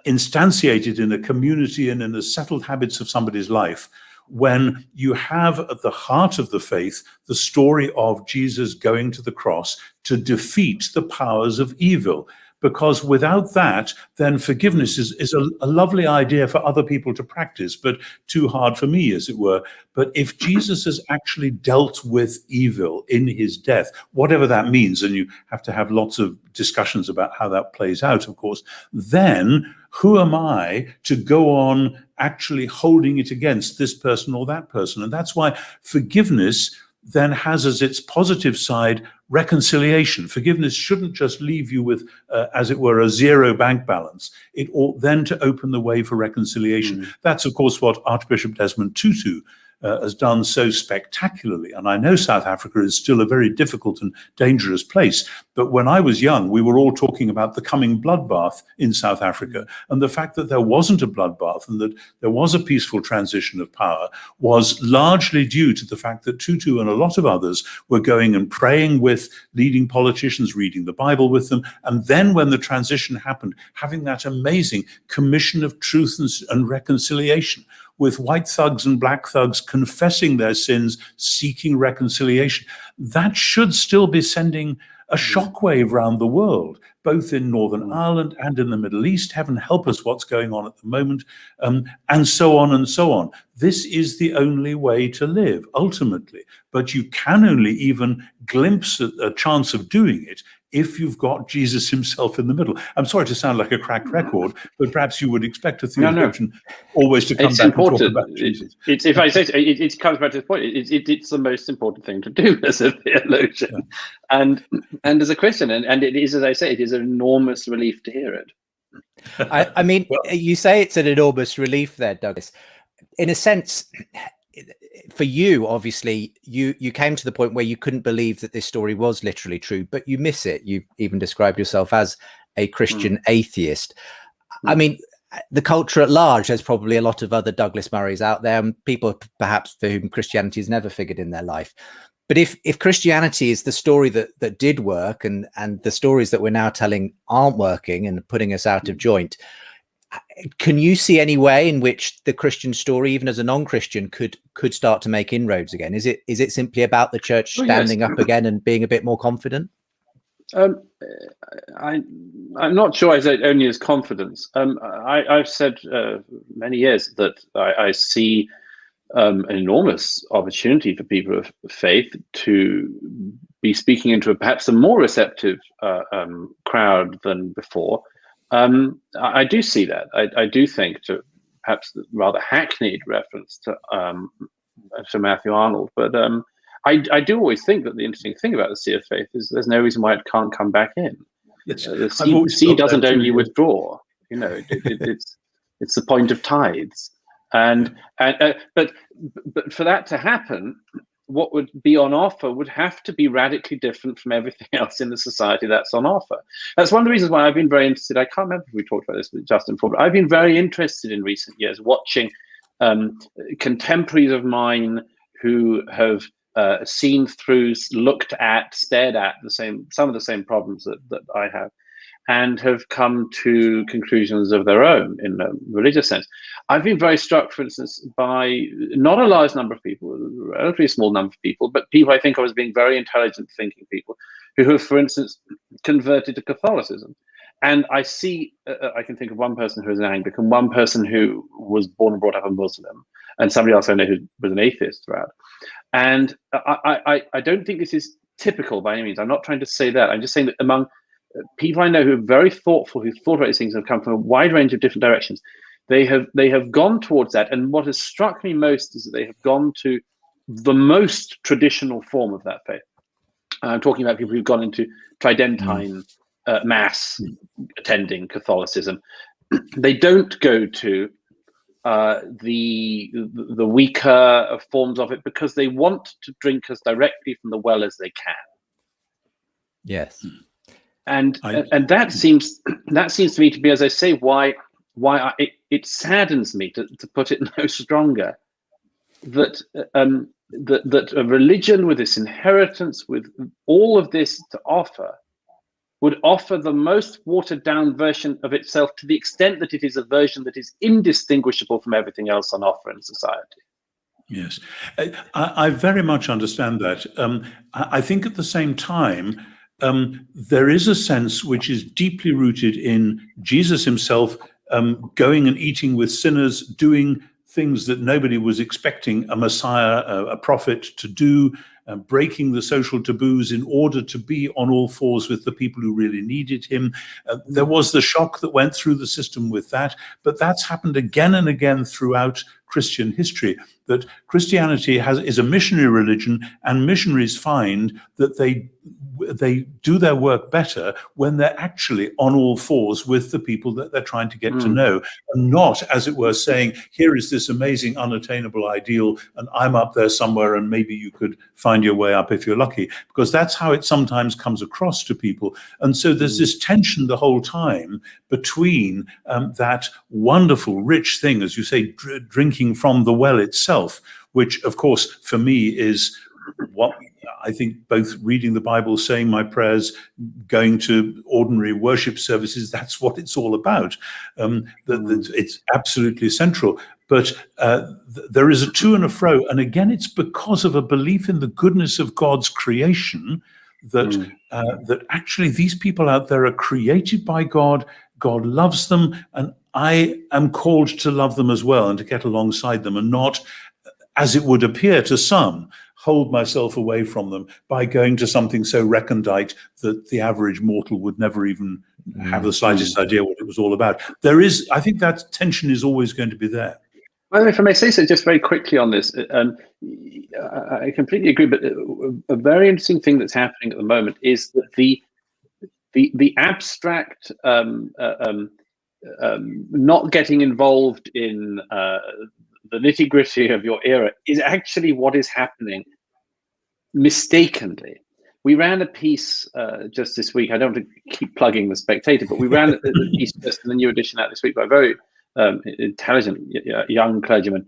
Speaker 3: instantiated in a community and in the settled habits of somebody's life when you have at the heart of the faith the story of Jesus going to the cross to defeat the powers of evil. Because without that, then forgiveness is a lovely idea for other people to practice, but too hard for me, as it were. But if Jesus has actually dealt with evil in his death, whatever that means, and you have to have lots of discussions about how that plays out, of course, then who am I to go on actually holding it against this person or that person? And that's why forgiveness then has as its positive side reconciliation. Forgiveness shouldn't just leave you with, as it were, a zero bank balance. It ought then to open the way for reconciliation. That's, of course, what Archbishop Desmond Tutu has done so spectacularly. And I know South Africa is still a very difficult and dangerous place. But when I was young, we were all talking about the coming bloodbath in South Africa. And the fact that there wasn't a bloodbath and that there was a peaceful transition of power was largely due to the fact that Tutu and a lot of others were going and praying with leading politicians, reading the Bible with them. And then when the transition happened, having that amazing commission of truth and reconciliation. with white thugs and black thugs confessing their sins, seeking reconciliation. That should still be sending a shockwave around the world, both in Northern Ireland and in the Middle East. Heaven help us what's going on at the moment, and so on and so on. This is the only way to live, ultimately. But you can only even glimpse a chance of doing it if you've got Jesus himself in the middle. I'm sorry to sound like a cracked record, but perhaps you would expect a theologian always to come back and talk about Jesus.
Speaker 2: If I say so, it comes back to this point. It's the most important thing to do as a theologian, and as a Christian, and it is, as I say, it is an enormous relief to hear it.
Speaker 1: I mean, you say it's an enormous relief there, Douglas. In a sense, for you, obviously, you came to the point where you couldn't believe that this story was literally true, but you miss it. You even described yourself as a Christian atheist. I mean, the culture at large, there's probably a lot of other Douglas Murrays out there, and people perhaps for whom Christianity has never figured in their life. But if Christianity is the story that did work, and the stories that we're now telling aren't working and putting us out of joint, can you see any way in which the Christian story, even as a non-Christian, could start to make inroads again? Is it simply about the church standing up again and being a bit more confident?
Speaker 2: I'm not sure I say it only as confidence. I've said many years that I see an enormous opportunity for people of faith to be speaking into perhaps a more receptive crowd than before. I do see that. I do think, to perhaps the rather hackneyed reference to Matthew Arnold, but I do always think that the interesting thing about the sea of faith is there's no reason why it can't come back in. The sea doesn't only withdraw. You know, it's the point of tides, but for that to happen, what would be on offer would have to be radically different from everything else in the society that's on offer. That's one of the reasons why I've been very interested. I can't remember if we talked about this with Justin before, but I've been very interested in recent years watching contemporaries of mine who have seen through, looked at, stared at some of the same problems that I have, and have come to conclusions of their own in a religious sense. I've been very struck, for instance, by not a large number of people, a relatively small number of people, but people I think of as being very intelligent thinking people who have, for instance, converted to Catholicism. And I see, I can think of one person who is an Anglican, one person who was born and brought up a Muslim, and somebody else I know who was an atheist throughout. And I don't think this is typical by any means. I'm not trying to say that. I'm just saying that among people I know who are very thoughtful, who've thought about these things, have come from a wide range of different directions. They have gone towards that, and what has struck me most is that they have gone to the most traditional form of that faith. I'm talking about people who've gone into Tridentine mass attending Catholicism. They don't go to the weaker forms of it because they want to drink as directly from the well as they can.
Speaker 1: Yes.
Speaker 2: And that seems to me to be, as I say, why it saddens me, to put it no stronger, that that a religion with this inheritance, with all of this to offer, would offer the most watered down version of itself, to the extent that it is a version that is indistinguishable from everything else on offer in society.
Speaker 3: Yes, I very much understand that. I think at the same time, there is a sense which is deeply rooted in Jesus himself going and eating with sinners, doing things that nobody was expecting a Messiah, a prophet, to do, breaking the social taboos in order to be on all fours with the people who really needed him. There was the shock that went through the system with that, but that's happened again and again throughout Christian history, that Christianity is a missionary religion, and missionaries find that they do their work better when they're actually on all fours with the people that they're trying to get to know, and not, as it were, saying, here is this amazing unattainable ideal and I'm up there somewhere and maybe you could find your way up if you're lucky, because that's how it sometimes comes across to people. And so there's this tension the whole time between that wonderful rich thing, as you say, drinking from the well itself, which of course for me is what I think, both reading the Bible, saying my prayers, going to ordinary worship services, that's what it's all about. It's absolutely central. But there is a to and a fro. And again, it's because of a belief in the goodness of God's creation that that actually these people out there are created by God. God loves them, and I am called to love them as well and to get alongside them, and not, as it would appear to some, hold myself away from them by going to something so recondite that the average mortal would never even have the slightest idea what it was all about. There is, I think that tension is always going to be there.
Speaker 2: Well, if I may say so, just very quickly on this, I completely agree. But a very interesting thing that's happening at the moment is that the abstract not getting involved in the nitty-gritty of your era is actually what is happening mistakenly. We ran a piece just this week. I don't want to keep plugging The Spectator, but we ran a piece just in the new edition out this week by a very intelligent young clergyman,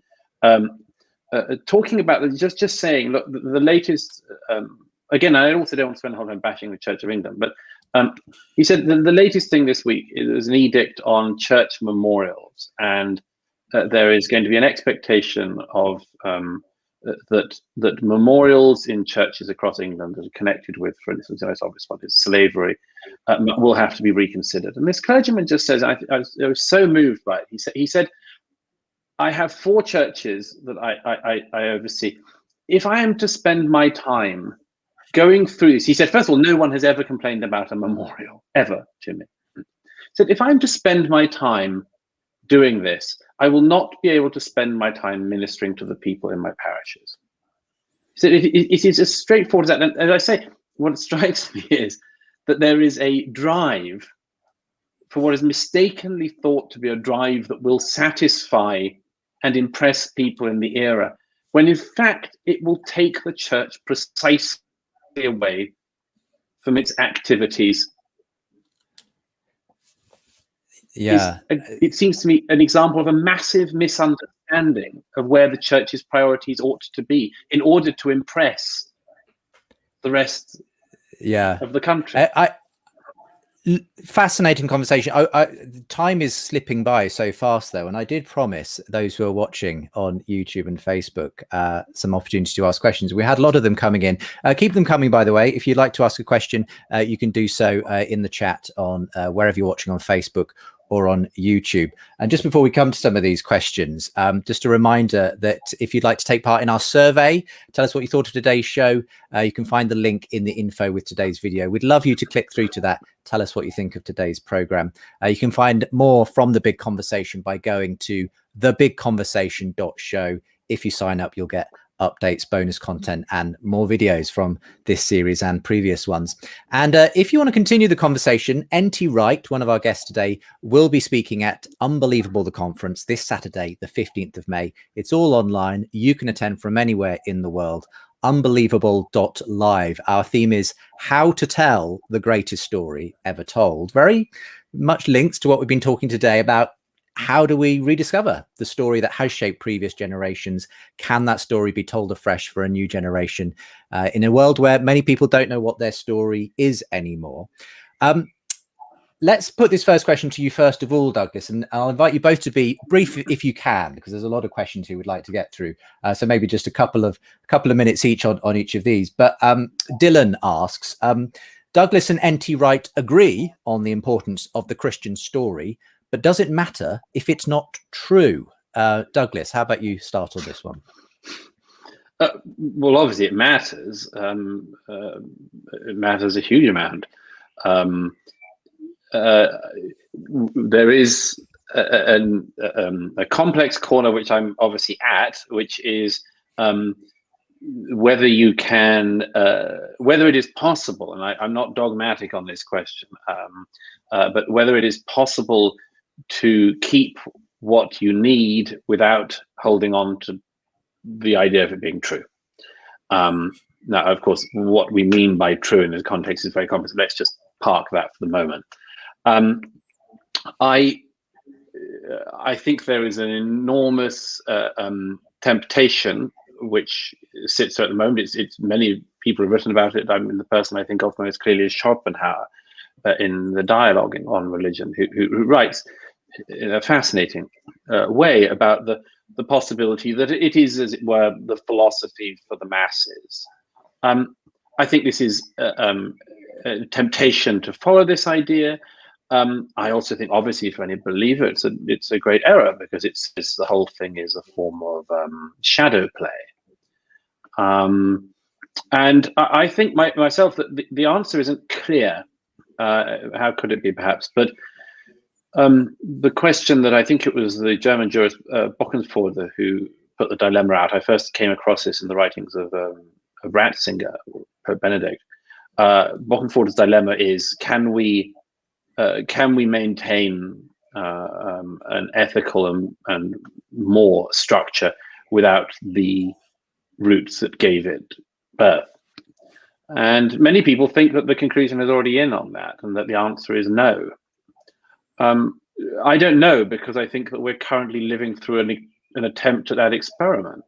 Speaker 2: talking about just saying, look, the latest. Again, I also don't want to spend the whole time bashing the Church of England, but he said the latest thing this week is an edict on church memorials, and there is going to be an expectation of that memorials in churches across England that are connected with, for instance, the most obvious one is slavery, will have to be reconsidered. And this clergyman just says, I was so moved by it. He said, I have 4 churches that I oversee. If I am to spend my time going through this, he said, first of all, no one has ever complained about a memorial, ever, Jimmy. He said, if I'm to spend my time doing this, I will not be able to spend my time ministering to the people in my parishes. So it is as straightforward as that. And as I say, what strikes me is that there is a drive for what is mistakenly thought to be a drive that will satisfy and impress people in the era, when in fact it will take the church precisely away from its activities.
Speaker 1: Yeah,
Speaker 2: it seems to me an example of a massive misunderstanding of where the church's priorities ought to be in order to impress the rest of the country.
Speaker 1: Fascinating conversation. Time is slipping by so fast, though, and I did promise those who are watching on YouTube and Facebook some opportunity to ask questions. We had a lot of them coming in. Keep them coming, by the way. If you'd like to ask a question, you can do so in the chat on wherever you're watching on Facebook or on YouTube. And just before we come to some of these questions, just a reminder that if you'd like to take part in our survey, tell us what you thought of today's show, you can find the link in the info with today's video. We'd love you to click through to that. Tell us what you think of today's program. You can find more from The Big Conversation by going to thebigconversation.show. If you sign up, you'll get updates, bonus content, and more videos from this series and previous ones. And if you want to continue the conversation, NT Wright, one of our guests today, will be speaking at Unbelievable, the conference, this Saturday, the 15th of May. It's all online. You can attend from anywhere in the world. Unbelievable.live. Our theme is how to tell the greatest story ever told. Very much links to what we've been talking today about. How do we rediscover the story that has shaped previous generations? Can that story be told afresh for a new generation in a world where many people don't know what their story is anymore? Let's put this first question to you first of all, Douglas, and I'll invite you both to be brief if you can, because there's a lot of questions you would like to get through. So maybe just a couple of minutes each on each of these. But Dylan asks, Douglas and NT Wright agree on the importance of the Christian story, but does it matter if it's not true? Douglas, how about you start on this one?
Speaker 2: Well, obviously it matters. It matters a huge amount. There is a complex corner which I'm obviously at, which is whether you can, whether it is possible, and I'm not dogmatic on this question, but whether it is possible to keep what you need without holding on to the idea of it being true. Now, of course, what we mean by true in this context is very complex. Let's just park that for the moment. I think there is an enormous temptation which sits there at the moment. It's many people have written about it. I mean, the person I think of most clearly is Schopenhauer in the dialogue on religion, who writes in a fascinating way about the possibility that it is, as it were, the philosophy for the masses. I think this is a temptation to follow this idea. I also think, obviously, for any believer, it's a great error, because it's the whole thing is a form of shadow play. And I think myself that the answer isn't clear. How could it be, perhaps? But the question that I think it was the German jurist Bockensforde who put the dilemma out. I first came across this in the writings of Ratzinger, Pope Benedict. Bockensforde's dilemma is: can we maintain an ethical and more structure without the roots that gave it birth? And many people think that the conclusion is already in on that, and that the answer is no. I don't know, because I think that we're currently living through an attempt at that experiment.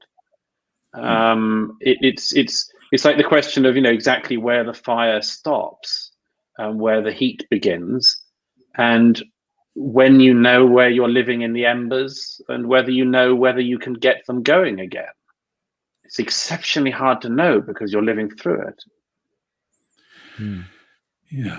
Speaker 2: It's like the question of, exactly where the fire stops and where the heat begins, and when you know where you're living in the embers, and whether you can get them going again. It's exceptionally hard to know, because you're living through it.
Speaker 3: Yeah.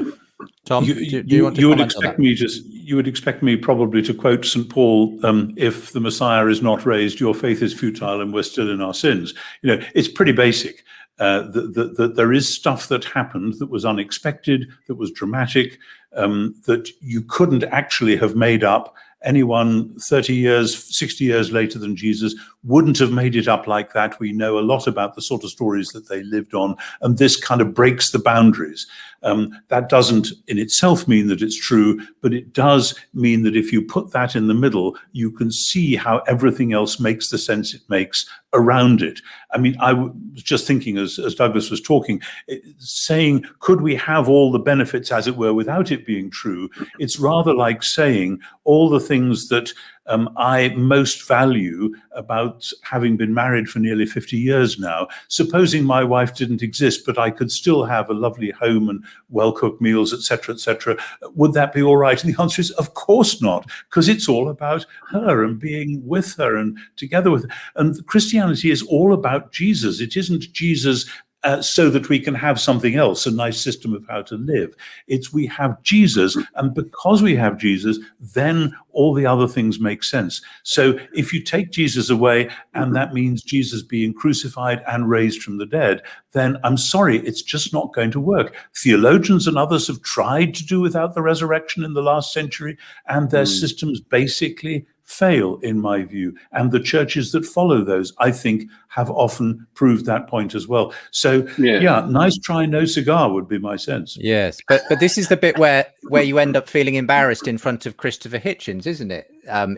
Speaker 1: Tom, do you want to comment on that?
Speaker 3: You would expect me probably to quote St. Paul, if the Messiah is not raised, your faith is futile and we're still in our sins. It's pretty basic. That there is stuff that happened that was unexpected, that was dramatic, that you couldn't actually have made up. Anyone 30 years, 60 years later than Jesus wouldn't have made it up like that. We know a lot about the sort of stories that they lived on, and this kind of breaks the boundaries. That doesn't in itself mean that it's true, but it does mean that if you put that in the middle, you can see how everything else makes the sense it makes around it. I mean, I was just thinking as Douglas was talking, saying, could we have all the benefits, as it were, without it being true? It's rather like saying all the things that I most value about having been married for nearly 50 years now. Supposing my wife didn't exist, but I could still have a lovely home and well-cooked meals, etc., etc., would that be all right? And the answer is, of course not, because it's all about her and being with her and together with her. And Christianity is all about Jesus. It isn't Jesus so that we can have something else, a nice system of how to live. It's we have Jesus, and because we have Jesus, then all the other things make sense. So if you take Jesus away, and that means Jesus being crucified and raised from the dead, then I'm sorry, it's just not going to work. Theologians and others have tried to do without the resurrection in the last century, and their systems basically fail, in my view. And the churches that follow those, I think, have often proved that point as well. So, yeah, nice try, no cigar would be my sense.
Speaker 1: Yes, but this is the bit where you end up feeling embarrassed in front of Christopher Hitchens, isn't it?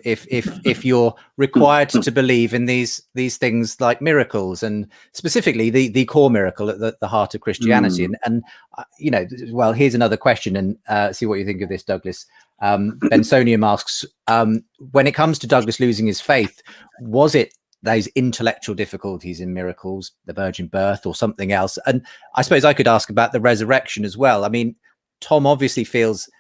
Speaker 1: If you're required to believe in these things like miracles, and specifically the core miracle at the heart of Christianity. And well, here's another question, and see what you think of this, Douglas. Bensonium asks, when it comes to Douglas losing his faith, was it those intellectual difficulties in miracles, the virgin birth, or something else? And I suppose I could ask about the resurrection as well. I mean, Tom obviously feels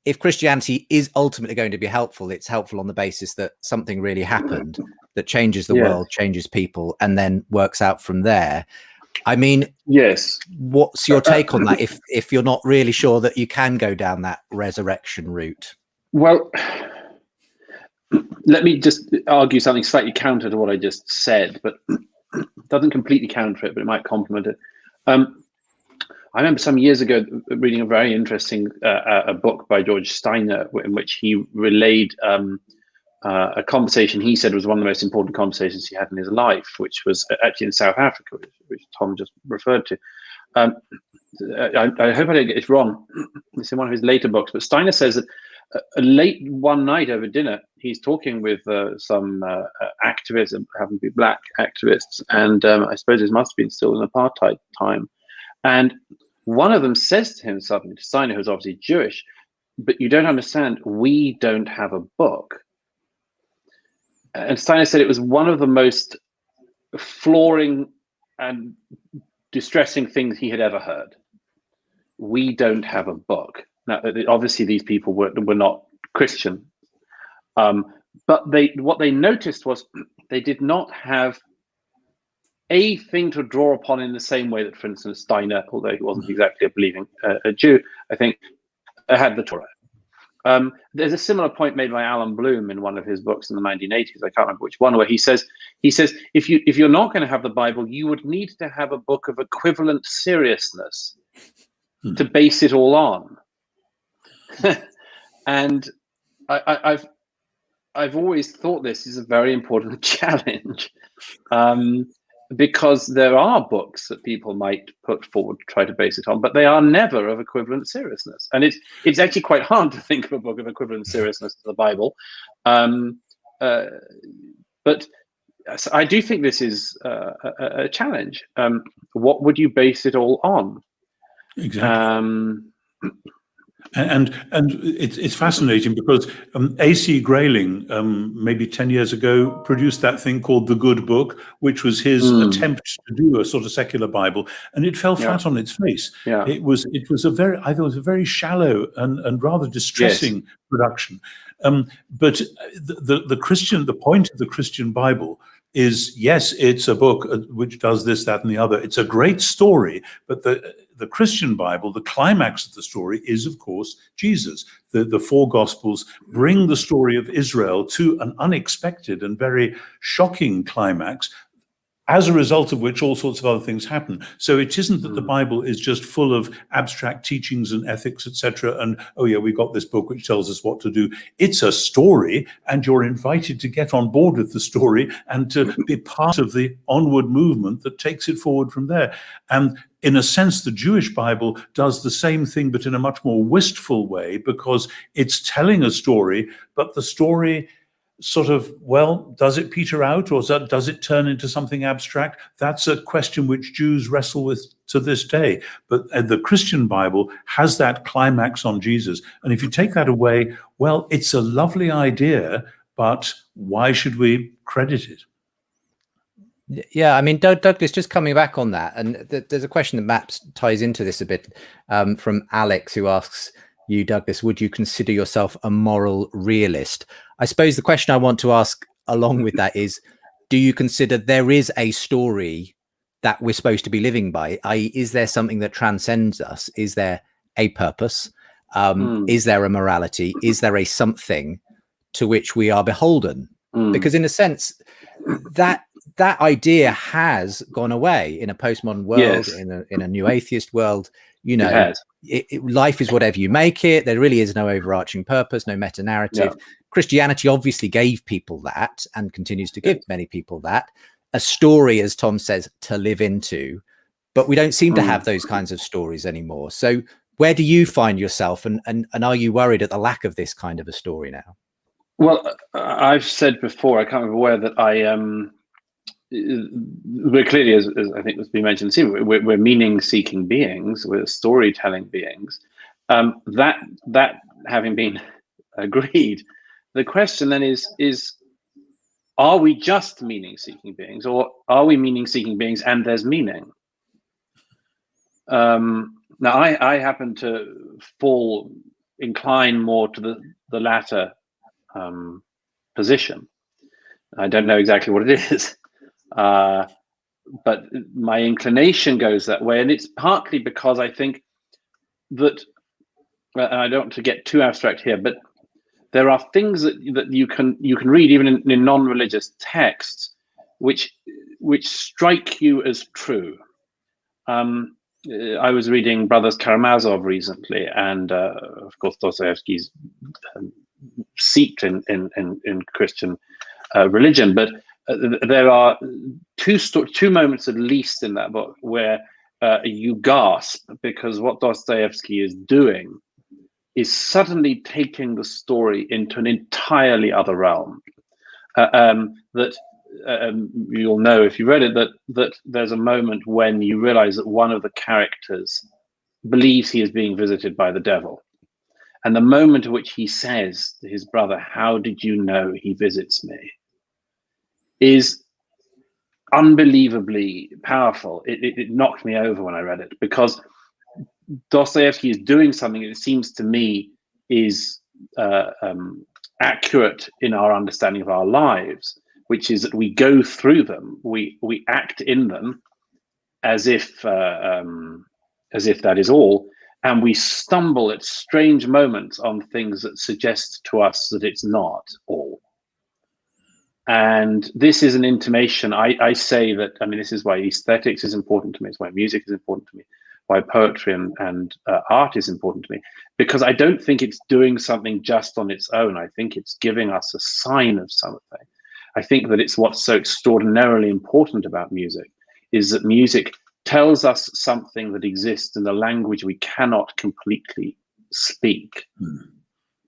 Speaker 1: if Christianity is ultimately going to be helpful, it's helpful on the basis that something really happened that changes the world, changes people, and then works out from there. I mean,
Speaker 2: yes.
Speaker 1: What's your take on that? If you're not really sure that you can go down that resurrection route?
Speaker 2: Well, let me just argue something slightly counter to what I just said, but doesn't completely counter it, but it might complement it. I remember some years ago reading a very interesting a book by George Steiner, in which he relayed a conversation he said was one of the most important conversations he had in his life, which was actually in South Africa, which Tom just referred to. I hope I don't get this wrong. It's in one of his later books, but Steiner says that late one night over dinner, he's talking with some activists, happen to be black activists, and I suppose it must have been still in apartheid time. And one of them says to him suddenly, to Steiner, who's obviously Jewish, but you don't understand, we don't have a book. And Steiner said it was one of the most flooring and distressing things he had ever heard. We don't have a book. Now, obviously, these people were not Christian, But what they noticed was they did not have a thing to draw upon in the same way that, for instance, Steiner, although he wasn't exactly a believing a Jew, I think, had the Torah. There's a similar point made by Alan Bloom in one of his books in the 1980s. I can't remember which one, where he says if you're not going to have the Bible, you would need to have a book of equivalent seriousness to base it all on. And I've always thought this is a very important challenge, because there are books that people might put forward to try to base it on, but they are never of equivalent seriousness. And it's actually quite hard to think of a book of equivalent seriousness to the Bible. But I do think this is a challenge. What would you base it all on?
Speaker 3: Exactly. And it's fascinating because A.C. Grayling, maybe 10 years ago, produced that thing called The Good Book, which was his attempt to do a sort of secular Bible, and it fell flat on its face.
Speaker 2: Yeah.
Speaker 3: It was a very, I thought it was a very shallow and rather distressing production. But the point of the Christian Bible is, yes, it's a book which does this, that, and the other. It's a great story, but the Christian Bible, the climax of the story is, of course, Jesus. The four Gospels bring the story of Israel to an unexpected and very shocking climax, as a result of which all sorts of other things happen. So it isn't that the Bible is just full of abstract teachings and ethics, etc. And, oh yeah, we got this book which tells us what to do. It's a story, and you're invited to get on board with the story and to be part of the onward movement that takes it forward from there. And in a sense, the Jewish Bible does the same thing, but in a much more wistful way, because it's telling a story, but the story sort of, well, does it peter out, or does it turn into something abstract? That's a question which Jews wrestle with to this day. But the Christian Bible has that climax on Jesus. And if you take that away, well, it's a lovely idea, but why should we credit it?
Speaker 1: Yeah, I mean, Douglas, just coming back on that, and there's a question that perhaps ties into this a bit, from Alex, who asks you, Douglas, would you consider yourself a moral realist? I suppose the question I want to ask along with that is, do you consider there is a story that we're supposed to be living by? I.e., is there something that transcends us? Is there a purpose? Is there a morality? Is there a something to which we are beholden? Because in a sense, that idea has gone away in a postmodern world, in a new atheist world. You know, life is whatever you make it. There really is no overarching purpose, no meta narrative. Christianity obviously gave people that, and continues to give many people that, a story, as Tom says, to live into. But we don't seem to have those kinds of stories anymore. So where do you find yourself, and are you worried at the lack of this kind of a story now?
Speaker 2: Well, I've said before, I can't remember where, that we're clearly, as I think was being mentioned, we're meaning-seeking beings, we're storytelling beings. That having been agreed, the question then is, are we just meaning-seeking beings, or are we meaning-seeking beings and there's meaning? Now, I happen to incline more to the latter position. I don't know exactly what it is. But my inclination goes that way, and it's partly because I think that, and I don't want to get too abstract here, but there are things that you can read even in non-religious texts which strike you as true. I was reading Brothers Karamazov recently, and of course Dostoevsky's seeped in Christian religion, but there are two moments at least in that book where you gasp, because what Dostoevsky is doing is suddenly taking the story into an entirely other realm. That you'll know if you read it, that there's a moment when you realize that one of the characters believes he is being visited by the devil. And the moment at which he says to his brother, "How did you know he visits me?" is unbelievably powerful. It knocked me over when I read it, because Dostoevsky is doing something that it seems to me is accurate in our understanding of our lives, which is that we go through them, we act in them as if that is all, and we stumble at strange moments on things that suggest to us that it's not all. And this is an intimation. I say that, I mean, this is why aesthetics is important to me, it's why music is important to me, why poetry and art is important to me, because I don't think it's doing something just on its own. I think it's giving us a sign of something. I think that it's what's so extraordinarily important about music, is that music tells us something that exists in the language we cannot completely speak,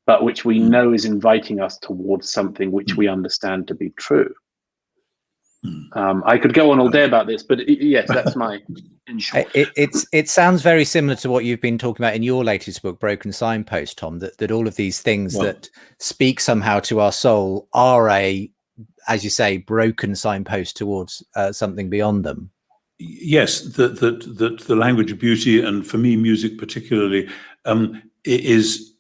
Speaker 2: but which we know is inviting us towards something which we understand to be true. I could go on all day about this, but yes, that's my in short.
Speaker 1: It sounds very similar to what you've been talking about in your latest book, Broken Signpost, Tom, that all of these things that speak somehow to our soul are as you say, broken signpost towards something beyond them.
Speaker 3: Yes, that the language of beauty, and for me, music particularly, is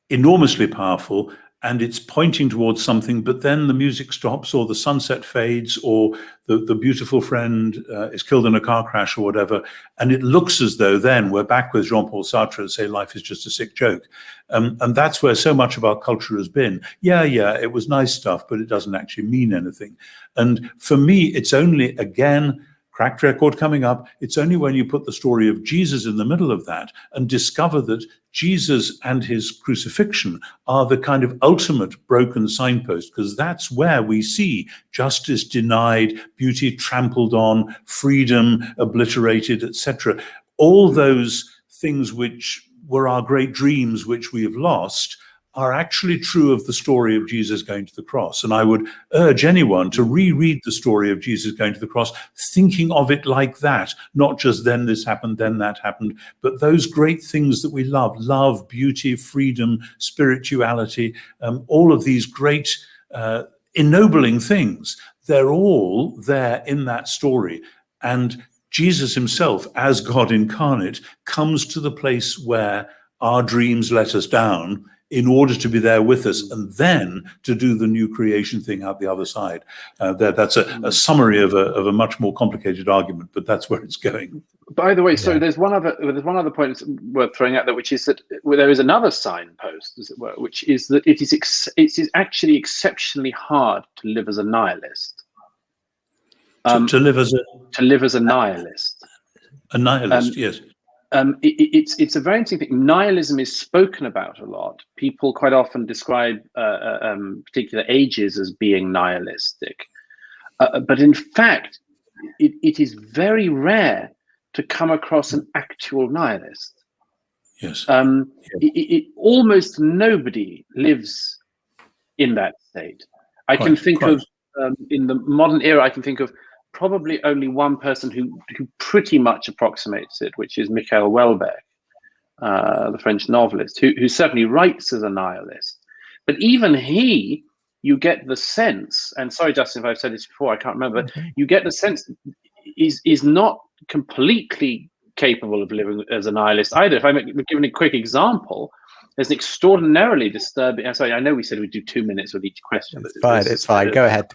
Speaker 3: enormously powerful, and it's pointing towards something, but then the music stops, or the sunset fades, or the beautiful friend is killed in a car crash or whatever, and it looks as though then we're back with Jean-Paul Sartre and say life is just a sick joke. And that's where so much of our culture has been. Yeah, it was nice stuff, but it doesn't actually mean anything. And for me, it's only, again, cracked record coming up, it's only when you put the story of Jesus in the middle of that and discover that Jesus and his crucifixion are the kind of ultimate broken signpost, because that's where we see justice denied, beauty trampled on, freedom obliterated, etc. All those things which were our great dreams, which we have lost, are actually true of the story of Jesus going to the cross. And I would urge anyone to reread the story of Jesus going to the cross, thinking of it like that, not just then this happened, then that happened, but those great things that we love, beauty, freedom, spirituality, all of these great ennobling things, they're all there in that story. And Jesus himself, as God incarnate, comes to the place where our dreams let us down in order to be there with us, and then to do the new creation thing out the other side. That's a summary of a much more complicated argument, but that's where it's going.
Speaker 2: By the way, so there's one other point that's worth throwing out there, which is that there is another signpost, as it were, which is that it is actually exceptionally hard to live as a nihilist.
Speaker 3: To live as a nihilist. A nihilist, yes.
Speaker 2: It's a very interesting thing. Nihilism is spoken about a lot. People quite often describe particular ages as being nihilistic. But in fact, it is very rare to come across an actual nihilist.
Speaker 3: Yes.
Speaker 2: Almost nobody lives in that state. I can think of, in the modern era, I can think of probably only one person who pretty much approximates it, which is Michael Houellebecq, the French novelist, who certainly writes as a nihilist. But even he, you get the sense, and sorry, Justin, if I've said this before, I can't remember, you get the sense is not completely capable of living as a nihilist either. If I'm giving a quick example, there's an extraordinarily disturbing, sorry, I know we said we'd do 2 minutes with each question.
Speaker 1: It's fine. Go ahead.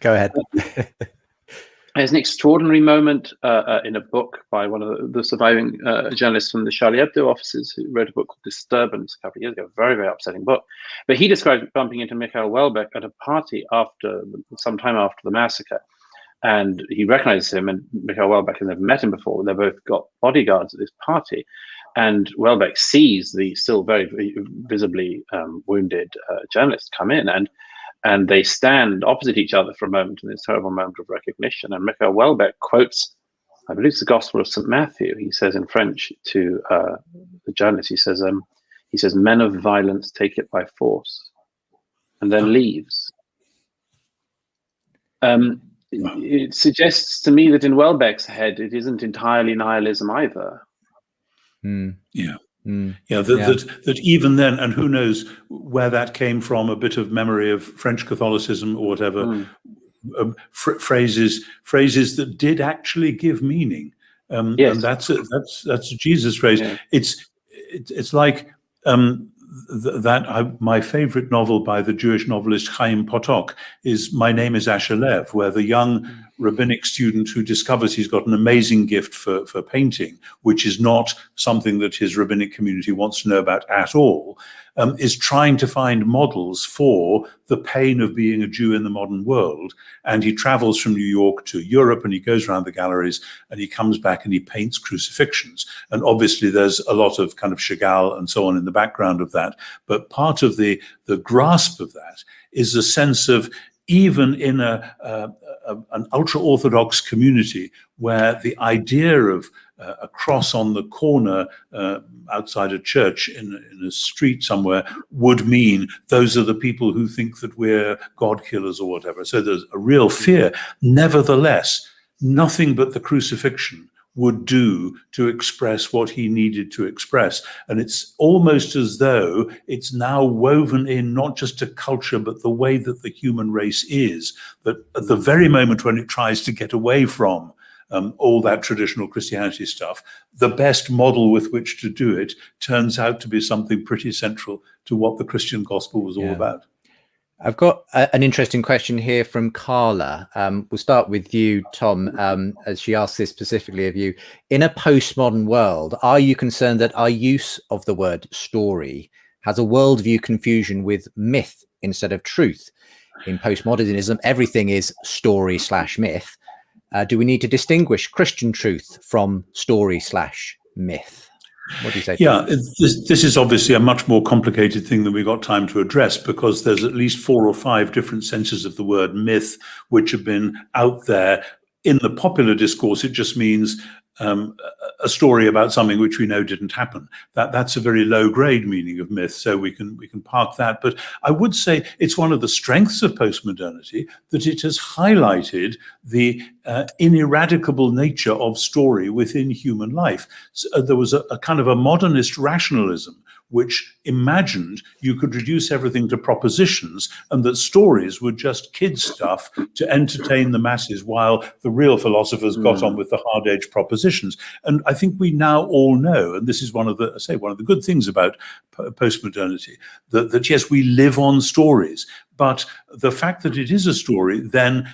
Speaker 2: There's an extraordinary moment in a book by one of the surviving journalists from the Charlie Hebdo offices, who wrote a book called Disturbance a couple of years ago, a very, very upsetting book. But he described bumping into Michael Houellebecq at a party sometime after the massacre. And he recognizes him, and Michael Houellebecq has never met him before. They've both got bodyguards at this party. And Houellebecq sees the still very, very visibly wounded journalist come in, and they stand opposite each other for a moment in this terrible moment of recognition. And Michael Houellebecq quotes, I believe it's the Gospel of St. Matthew. He says in French to the journalist, he says, "Men of violence take it by force," and then leaves. It suggests to me that in Houellebecq's head, it isn't entirely nihilism either.
Speaker 3: That even then, and who knows where that came from, a bit of memory of French Catholicism or whatever, phrases that did actually give meaning. Yes. And that's a Jesus phrase. Yeah. It's like my favorite novel by the Jewish novelist Chaim Potok is My Name is Asher Lev, where the young rabbinic student who discovers he's got an amazing gift for painting, which is not something that his rabbinic community wants to know about at all, is trying to find models for the pain of being a Jew in the modern world. And he travels from New York to Europe, and he goes around the galleries, and he comes back and he paints crucifixions. And obviously there's a lot of kind of Chagall and so on in the background of that. But part of the grasp of that is a sense of, even in an ultra-Orthodox community, where the idea of a cross on the corner outside a church in a street somewhere would mean those are the people who think that we're God killers or whatever. So there's a real fear. Nevertheless, nothing but the crucifixion would do to express what he needed to express. And it's almost as though it's now woven in not just to culture, but the way that the human race is, that at the very moment when it tries to get away from all that traditional Christianity stuff, the best model with which to do it turns out to be something pretty central to what the Christian gospel was all about.
Speaker 1: I've got an interesting question here from Carla. We'll start with you, Tom, as she asks this specifically of you. In a postmodern world, are you concerned that our use of the word story has a worldview confusion with myth instead of truth? In postmodernism, everything is story/myth. Do we need to distinguish Christian truth from story/myth? What do you say?
Speaker 3: Yeah, this is obviously a much more complicated thing than we've got time to address, because there's at least 4 or 5 different senses of the word myth which have been out there. In the popular discourse, it just means a story about something which we know didn't happen. That's a very low grade meaning of myth, so we can park that. But I would say it's one of the strengths of postmodernity that it has highlighted the ineradicable nature of story within human life. So, there was a kind of a modernist rationalism which imagined you could reduce everything to propositions, and that stories were just kid stuff to entertain the masses while the real philosophers got on with the hard-edged propositions. And I think we now all know, and this is one of the good things about postmodernity, that yes, we live on stories, but the fact that it is a story then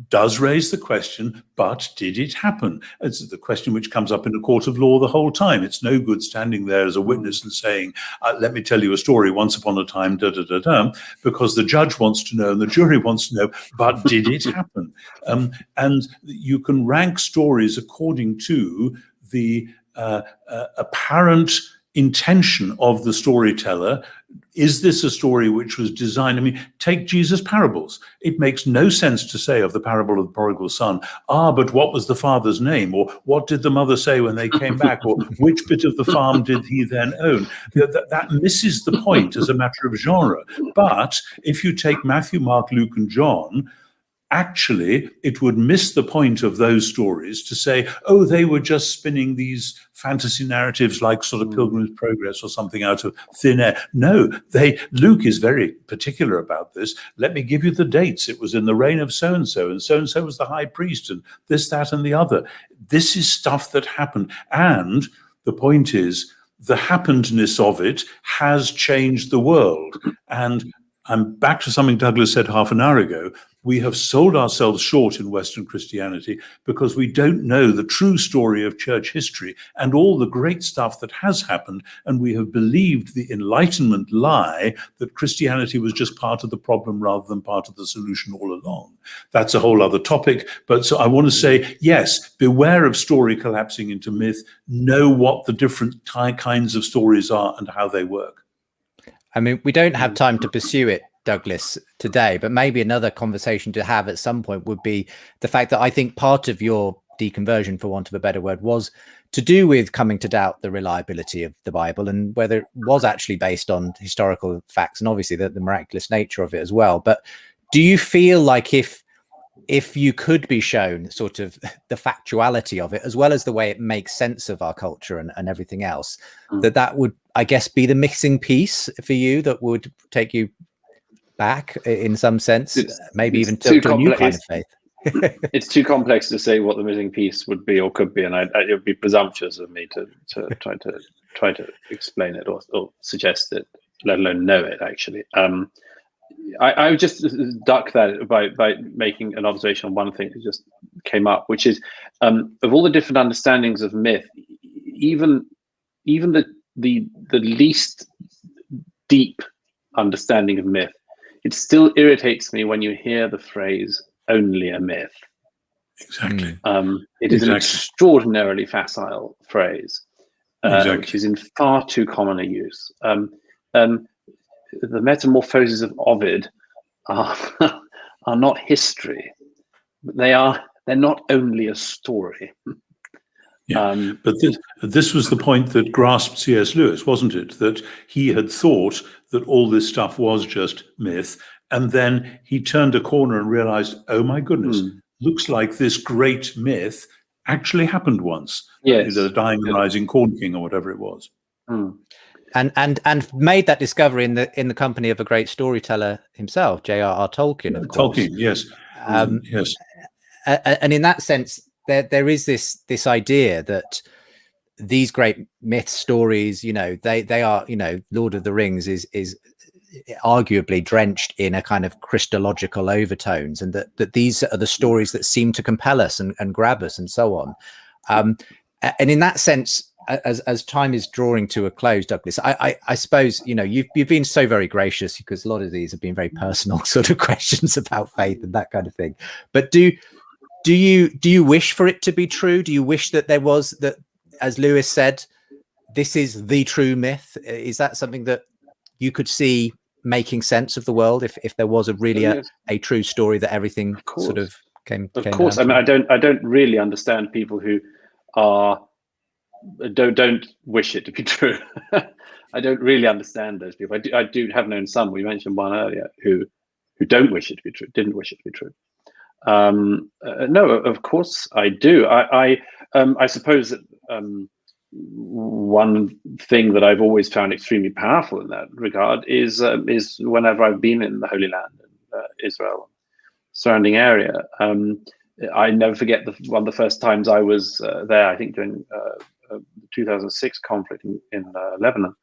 Speaker 3: does raise the question, but did it happen? It's the question which comes up in a court of law the whole time. It's no good standing there as a witness and saying, let me tell you a story, once upon a time, because the judge wants to know and the jury wants to know, but did it happen? And you can rank stories according to the apparent intention of the storyteller. Is this a story which was designed? I mean, take Jesus' parables. It makes no sense to say of the parable of the prodigal son, but what was the father's name? Or what did the mother say when they came back? Or which bit of the farm did he then own? That misses the point as a matter of genre. But if you take Matthew, Mark, Luke, and John, actually, it would miss the point of those stories to say, oh, they were just spinning these fantasy narratives like sort of Pilgrim's Progress or something out of thin air. No, Luke is very particular about this. Let me give you the dates. It was in the reign of so-and-so, and so-and-so was the high priest, and this, that, and the other. This is stuff that happened. And the point is, the happenedness of it has changed the world. And I'm back to something Douglas said half an hour ago. We have sold ourselves short in Western Christianity because we don't know the true story of church history and all the great stuff that has happened. And we have believed the Enlightenment lie that Christianity was just part of the problem rather than part of the solution all along. That's a whole other topic. But so I want to say, yes, beware of story collapsing into myth. Know what the different kinds of stories are and how they work.
Speaker 1: I mean, we don't have time to pursue it, Douglas, today, but maybe another conversation to have at some point would be the fact that I think part of your deconversion, for want of a better word, was to do with coming to doubt the reliability of the Bible and whether it was actually based on historical facts, and obviously the miraculous nature of it as well. But do you feel like if you could be shown sort of the factuality of it, as well as the way it makes sense of our culture and everything else, that would, I guess, be the missing piece for you that would take you back in some sense, maybe even to a new kind of faith?
Speaker 2: It's too complex to say what the missing piece would be or could be, and it would be presumptuous of me to try to explain it or suggest it. let alone know it, actually. I would just duck that by making an observation on one thing that just came up, which is of all the different understandings of myth, even the least deep understanding of myth, it still irritates me when you hear the phrase "only a myth."
Speaker 3: Exactly.
Speaker 2: It is an extraordinarily facile phrase, which is in far too common a use. The Metamorphoses of Ovid are not history. They're not only a story.
Speaker 3: Yeah, but this was the point that grasped C.S. Lewis, wasn't it? That he had thought that all this stuff was just myth, and then he turned a corner and realized, oh my goodness, looks like this great myth actually happened once.
Speaker 2: Yes,
Speaker 3: the Dying and Rising Corn King, or whatever it was.
Speaker 1: And made that discovery in the company of a great storyteller himself, J.R.R. Tolkien, of course.
Speaker 3: Tolkien, yes. Yes.
Speaker 1: And in that sense, there is this idea that these great myth stories, they are, Lord of the Rings is arguably drenched in a kind of Christological overtones, and that these are the stories that seem to compel us and grab us and so on. And in that sense, as time is drawing to a close, Douglas, I suppose, you've been so very gracious, because a lot of these have been very personal sort of questions about faith and that kind of thing. But do you wish for it to be true? Do you wish that there was, that, as Lewis said, this is the true myth? Is that something that you could see making sense of the world if there was a true story that everything sort of came?
Speaker 2: Of course, I mean, I don't really understand people who don't wish it to be true. I don't really understand those people. I do have known some. We mentioned one earlier who don't wish it to be true, didn't wish it to be true. No, of course I do. I suppose that one thing that I've always found extremely powerful in that regard is whenever I've been in the Holy Land, Israel, surrounding area. I never forget one of the first times I was there. I think during the 2006 conflict in Lebanon,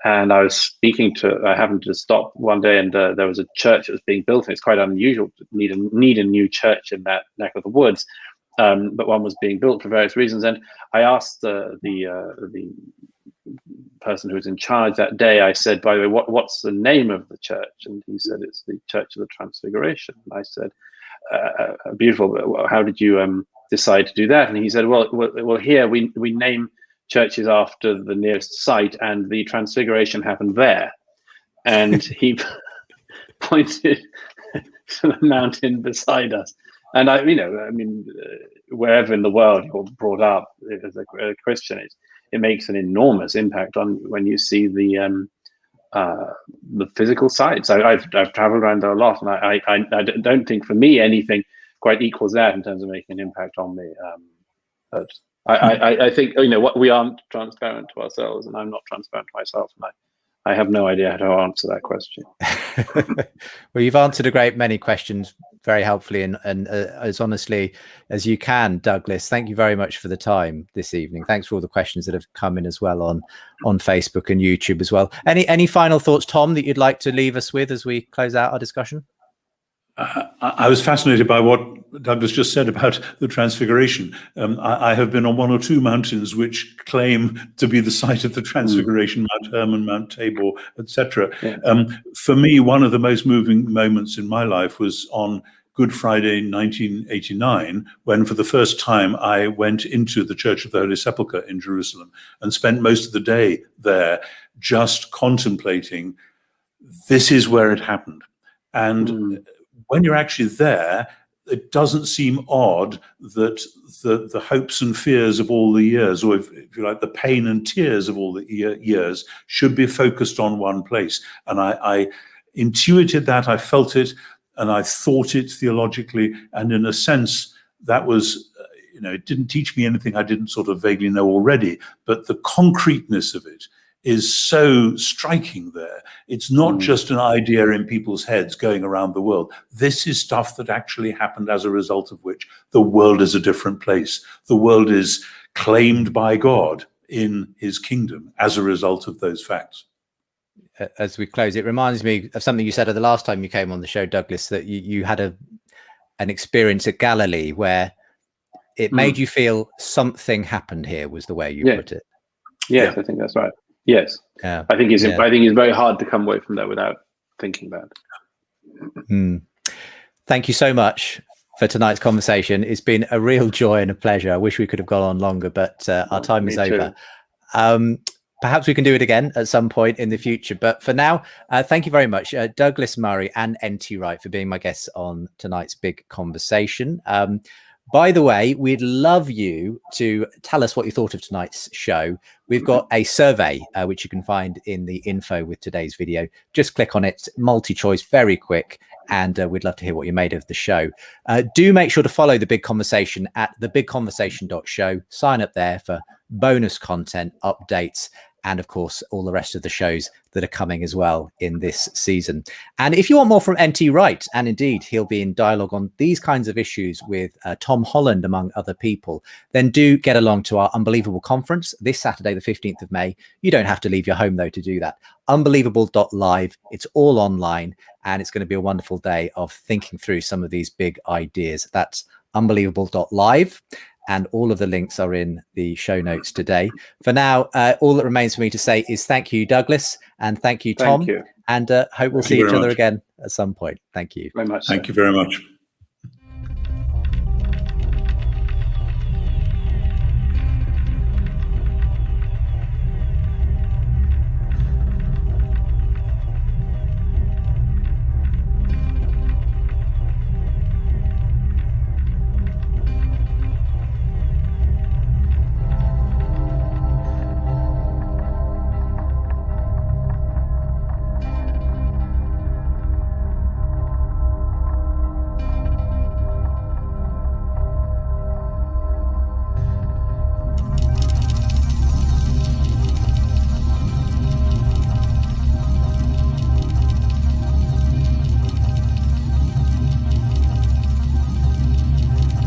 Speaker 2: and I was speaking to. I happened to stop one day, and there was a church that was being built, and it's quite unusual to need a new church in that neck of the woods. But one was being built for various reasons, and I asked the person who was in charge that day. I said, "By the way, what's the name of the church?" And he said, "It's the Church of the Transfiguration." And I said, "Beautiful. How did you decide to do that?" And he said, "Well, here we name churches after the nearest site, and the Transfiguration happened there." And he pointed to the mountain beside us. And wherever in the world you're brought up as a Christian, it makes an enormous impact on when you see the physical sites. I've traveled around there a lot, and I don't think for me anything quite equals that in terms of making an impact on me. But I think what we aren't transparent to ourselves, and I'm not transparent to myself, and I have no idea how to answer that question.
Speaker 1: Well, you've answered a great many questions very helpfully and as honestly as you can, Douglas. Thank you very much for the time this evening. Thanks for all the questions that have come in as well on Facebook and YouTube as well. Any final thoughts, Tom, that you'd like to leave us with as we close out our discussion?
Speaker 3: I was fascinated by what Douglas just said about the Transfiguration. I have been on one or two mountains which claim to be the site of the Transfiguration, Mount Hermon, Mount Tabor, etc. Yeah. For me, one of the most moving moments in my life was on Good Friday 1989, when for the first time I went into the Church of the Holy Sepulchre in Jerusalem and spent most of the day there just contemplating, this is where it happened. And when you're actually there, it doesn't seem odd that the hopes and fears of all the years, or if you like, the pain and tears of all the years, should be focused on one place. And I intuited that, I felt it, and I thought it theologically. And in a sense, that was, it didn't teach me anything I didn't sort of vaguely know already, but the concreteness of it is so striking there. It's not just an idea in people's heads going around the world. This is stuff that actually happened, as a result of which the world is a different place. The world is claimed by God in his kingdom as a result of those facts.
Speaker 1: as we close, it reminds me of something you said the last time you came on the show, Douglas, that you had an experience at Galilee where it made you feel something happened here, was the way you put it.
Speaker 2: Yes, I think that's right. Yes.
Speaker 1: Yeah.
Speaker 2: I think it's very hard to come away from that without thinking about it.
Speaker 1: Thank you so much for tonight's conversation. It's been a real joy and a pleasure. I wish we could have gone on longer, but our time is over. Perhaps we can do it again at some point in the future. But for now, thank you very much, Douglas Murray and NT Wright, for being my guests on tonight's big conversation. By the way, we'd love you to tell us what you thought of tonight's show. We've got a survey, which you can find in the info with today's video. Just click on it, multi-choice, very quick. And we'd love to hear what you made of the show. Do make sure to follow The Big Conversation at thebigconversation.show. Sign up there for bonus content, updates, and of course, all the rest of the shows that are coming as well in this season. And if you want more from NT Wright, and indeed he'll be in dialogue on these kinds of issues with Tom Holland, among other people, then do get along to our Unbelievable conference this Saturday, the 15th of May. You don't have to leave your home, though, to do that. Unbelievable.live. It's all online, and it's going to be a wonderful day of thinking through some of these big ideas. That's unbelievable.live. And all of the links are in the show notes today. For now, all that remains for me to say is thank you, Douglas, and thank you, Tom.
Speaker 2: Thank you.
Speaker 1: And hope we'll see each other again at some point. Thank you
Speaker 2: very much.
Speaker 3: Thank you very much.